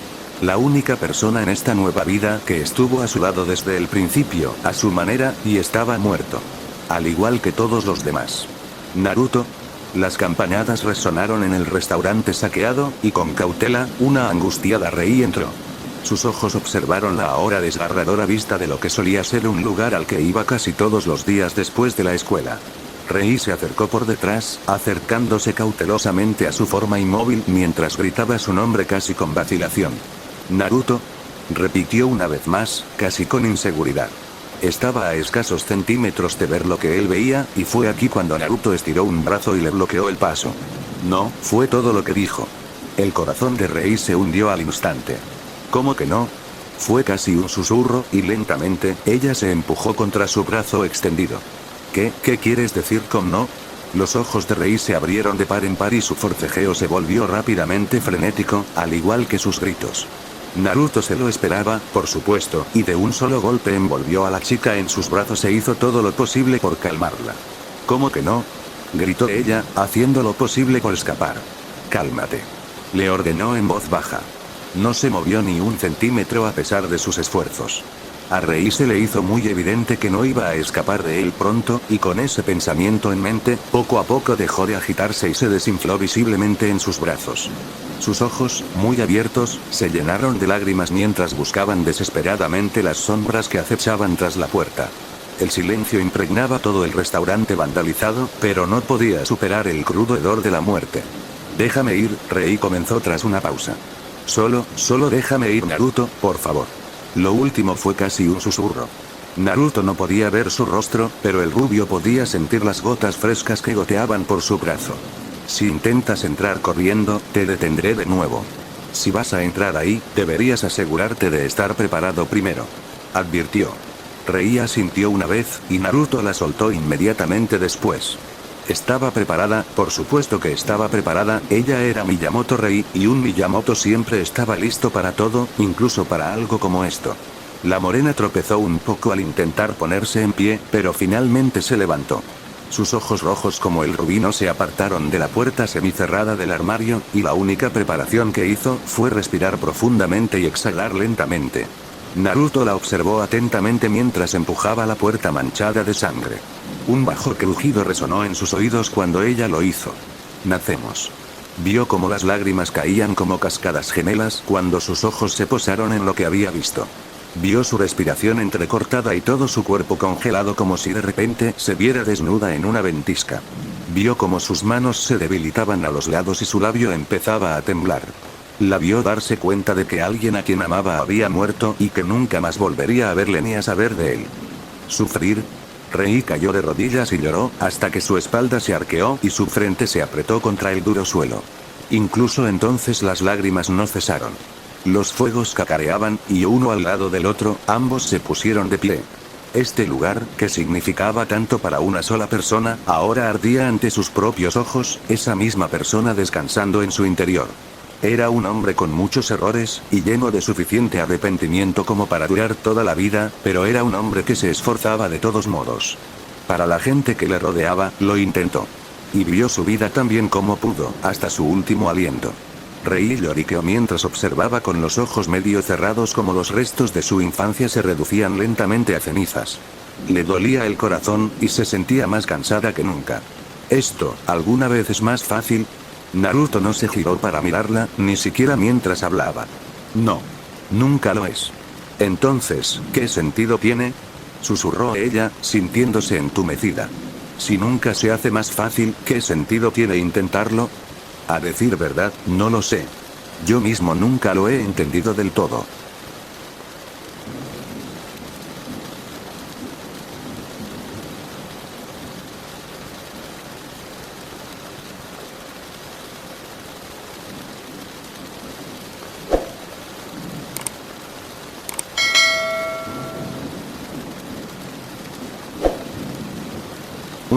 La única persona en esta nueva vida que estuvo a su lado desde el principio, a su manera, y estaba muerto. Al igual que todos los demás. Naruto. Las campanadas resonaron en el restaurante saqueado, y con cautela, una angustiada Rei entró. Sus ojos observaron la ahora desgarradora vista de lo que solía ser un lugar al que iba casi todos los días después de la escuela. Rei se acercó por detrás, acercándose cautelosamente a su forma inmóvil mientras gritaba su nombre casi con vacilación. Naruto. Repitió una vez más, casi con inseguridad. Estaba a escasos centímetros de ver lo que él veía, y fue aquí cuando Naruto estiró un brazo y le bloqueó el paso. No, fue todo lo que dijo. El corazón de Rei se hundió al instante. ¿Cómo que no? Fue casi un susurro, y lentamente, ella se empujó contra su brazo extendido. ¿Qué quieres decir con no? Los ojos de Rei se abrieron de par en par y su forcejeo se volvió rápidamente frenético, al igual que sus gritos. Naruto se lo esperaba, por supuesto, y de un solo golpe envolvió a la chica en sus brazos e hizo todo lo posible por calmarla. ¿Cómo que no? Gritó ella, haciendo lo posible por escapar. Cálmate. Le ordenó en voz baja. No se movió ni un centímetro a pesar de sus esfuerzos. A Rei se le hizo muy evidente que no iba a escapar de él pronto, y con ese pensamiento en mente, poco a poco dejó de agitarse y se desinfló visiblemente en sus brazos. Sus ojos, muy abiertos, se llenaron de lágrimas mientras buscaban desesperadamente las sombras que acechaban tras la puerta. El silencio impregnaba todo el restaurante vandalizado, pero no podía superar el crudo hedor de la muerte. Déjame ir, Rei comenzó tras una pausa. Solo déjame ir, Naruto, por favor. Lo último fue casi un susurro. Naruto no podía ver su rostro, pero el rubio podía sentir las gotas frescas que goteaban por su brazo. Si intentas entrar corriendo, te detendré de nuevo. Si vas a entrar ahí, deberías asegurarte de estar preparado primero. Advirtió. Rei asintió una vez, y Naruto la soltó inmediatamente después. Estaba preparada, por supuesto que estaba preparada, ella era Miyamoto Rei, y un Miyamoto siempre estaba listo para todo, incluso para algo como esto. La morena tropezó un poco al intentar ponerse en pie, pero finalmente se levantó. Sus ojos rojos como el rubino se apartaron de la puerta semicerrada del armario, y la única preparación que hizo fue respirar profundamente y exhalar lentamente. Naruto la observó atentamente mientras empujaba la puerta manchada de sangre. Un bajo crujido resonó en sus oídos cuando ella lo hizo. Nacemos. Vio cómo las lágrimas caían como cascadas gemelas cuando sus ojos se posaron en lo que había visto. Vio su respiración entrecortada y todo su cuerpo congelado como si de repente se viera desnuda en una ventisca. Vio cómo sus manos se debilitaban a los lados y su labio empezaba a temblar. La vio darse cuenta de que alguien a quien amaba había muerto y que nunca más volvería a verle ni a saber de él. Sufrir. Rei cayó de rodillas y lloró, hasta que su espalda se arqueó y su frente se apretó contra el duro suelo. Incluso entonces las lágrimas no cesaron. Los fuegos cacareaban, y uno al lado del otro, ambos se pusieron de pie. Este lugar, que significaba tanto para una sola persona, ahora ardía ante sus propios ojos, esa misma persona descansando en su interior. Era un hombre con muchos errores, y lleno de suficiente arrepentimiento como para durar toda la vida, pero era un hombre que se esforzaba de todos modos. Para la gente que le rodeaba, lo intentó. Y vivió su vida tan bien como pudo, hasta su último aliento. Rei lloriqueó mientras observaba con los ojos medio cerrados como los restos de su infancia se reducían lentamente a cenizas. Le dolía el corazón, y se sentía más cansada que nunca. ¿Esto, alguna vez es más fácil? Naruto no se giró para mirarla, ni siquiera mientras hablaba. No. Nunca lo es. Entonces, ¿qué sentido tiene? Susurró ella, sintiéndose entumecida. Si nunca se hace más fácil, ¿qué sentido tiene intentarlo? A decir verdad, no lo sé. Yo mismo nunca lo he entendido del todo.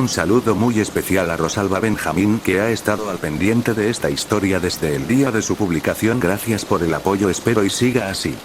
Un saludo muy especial a Rosalba Benjamín, que ha estado al pendiente de esta historia desde el día de su publicación. Gracias por el apoyo, espero y siga así.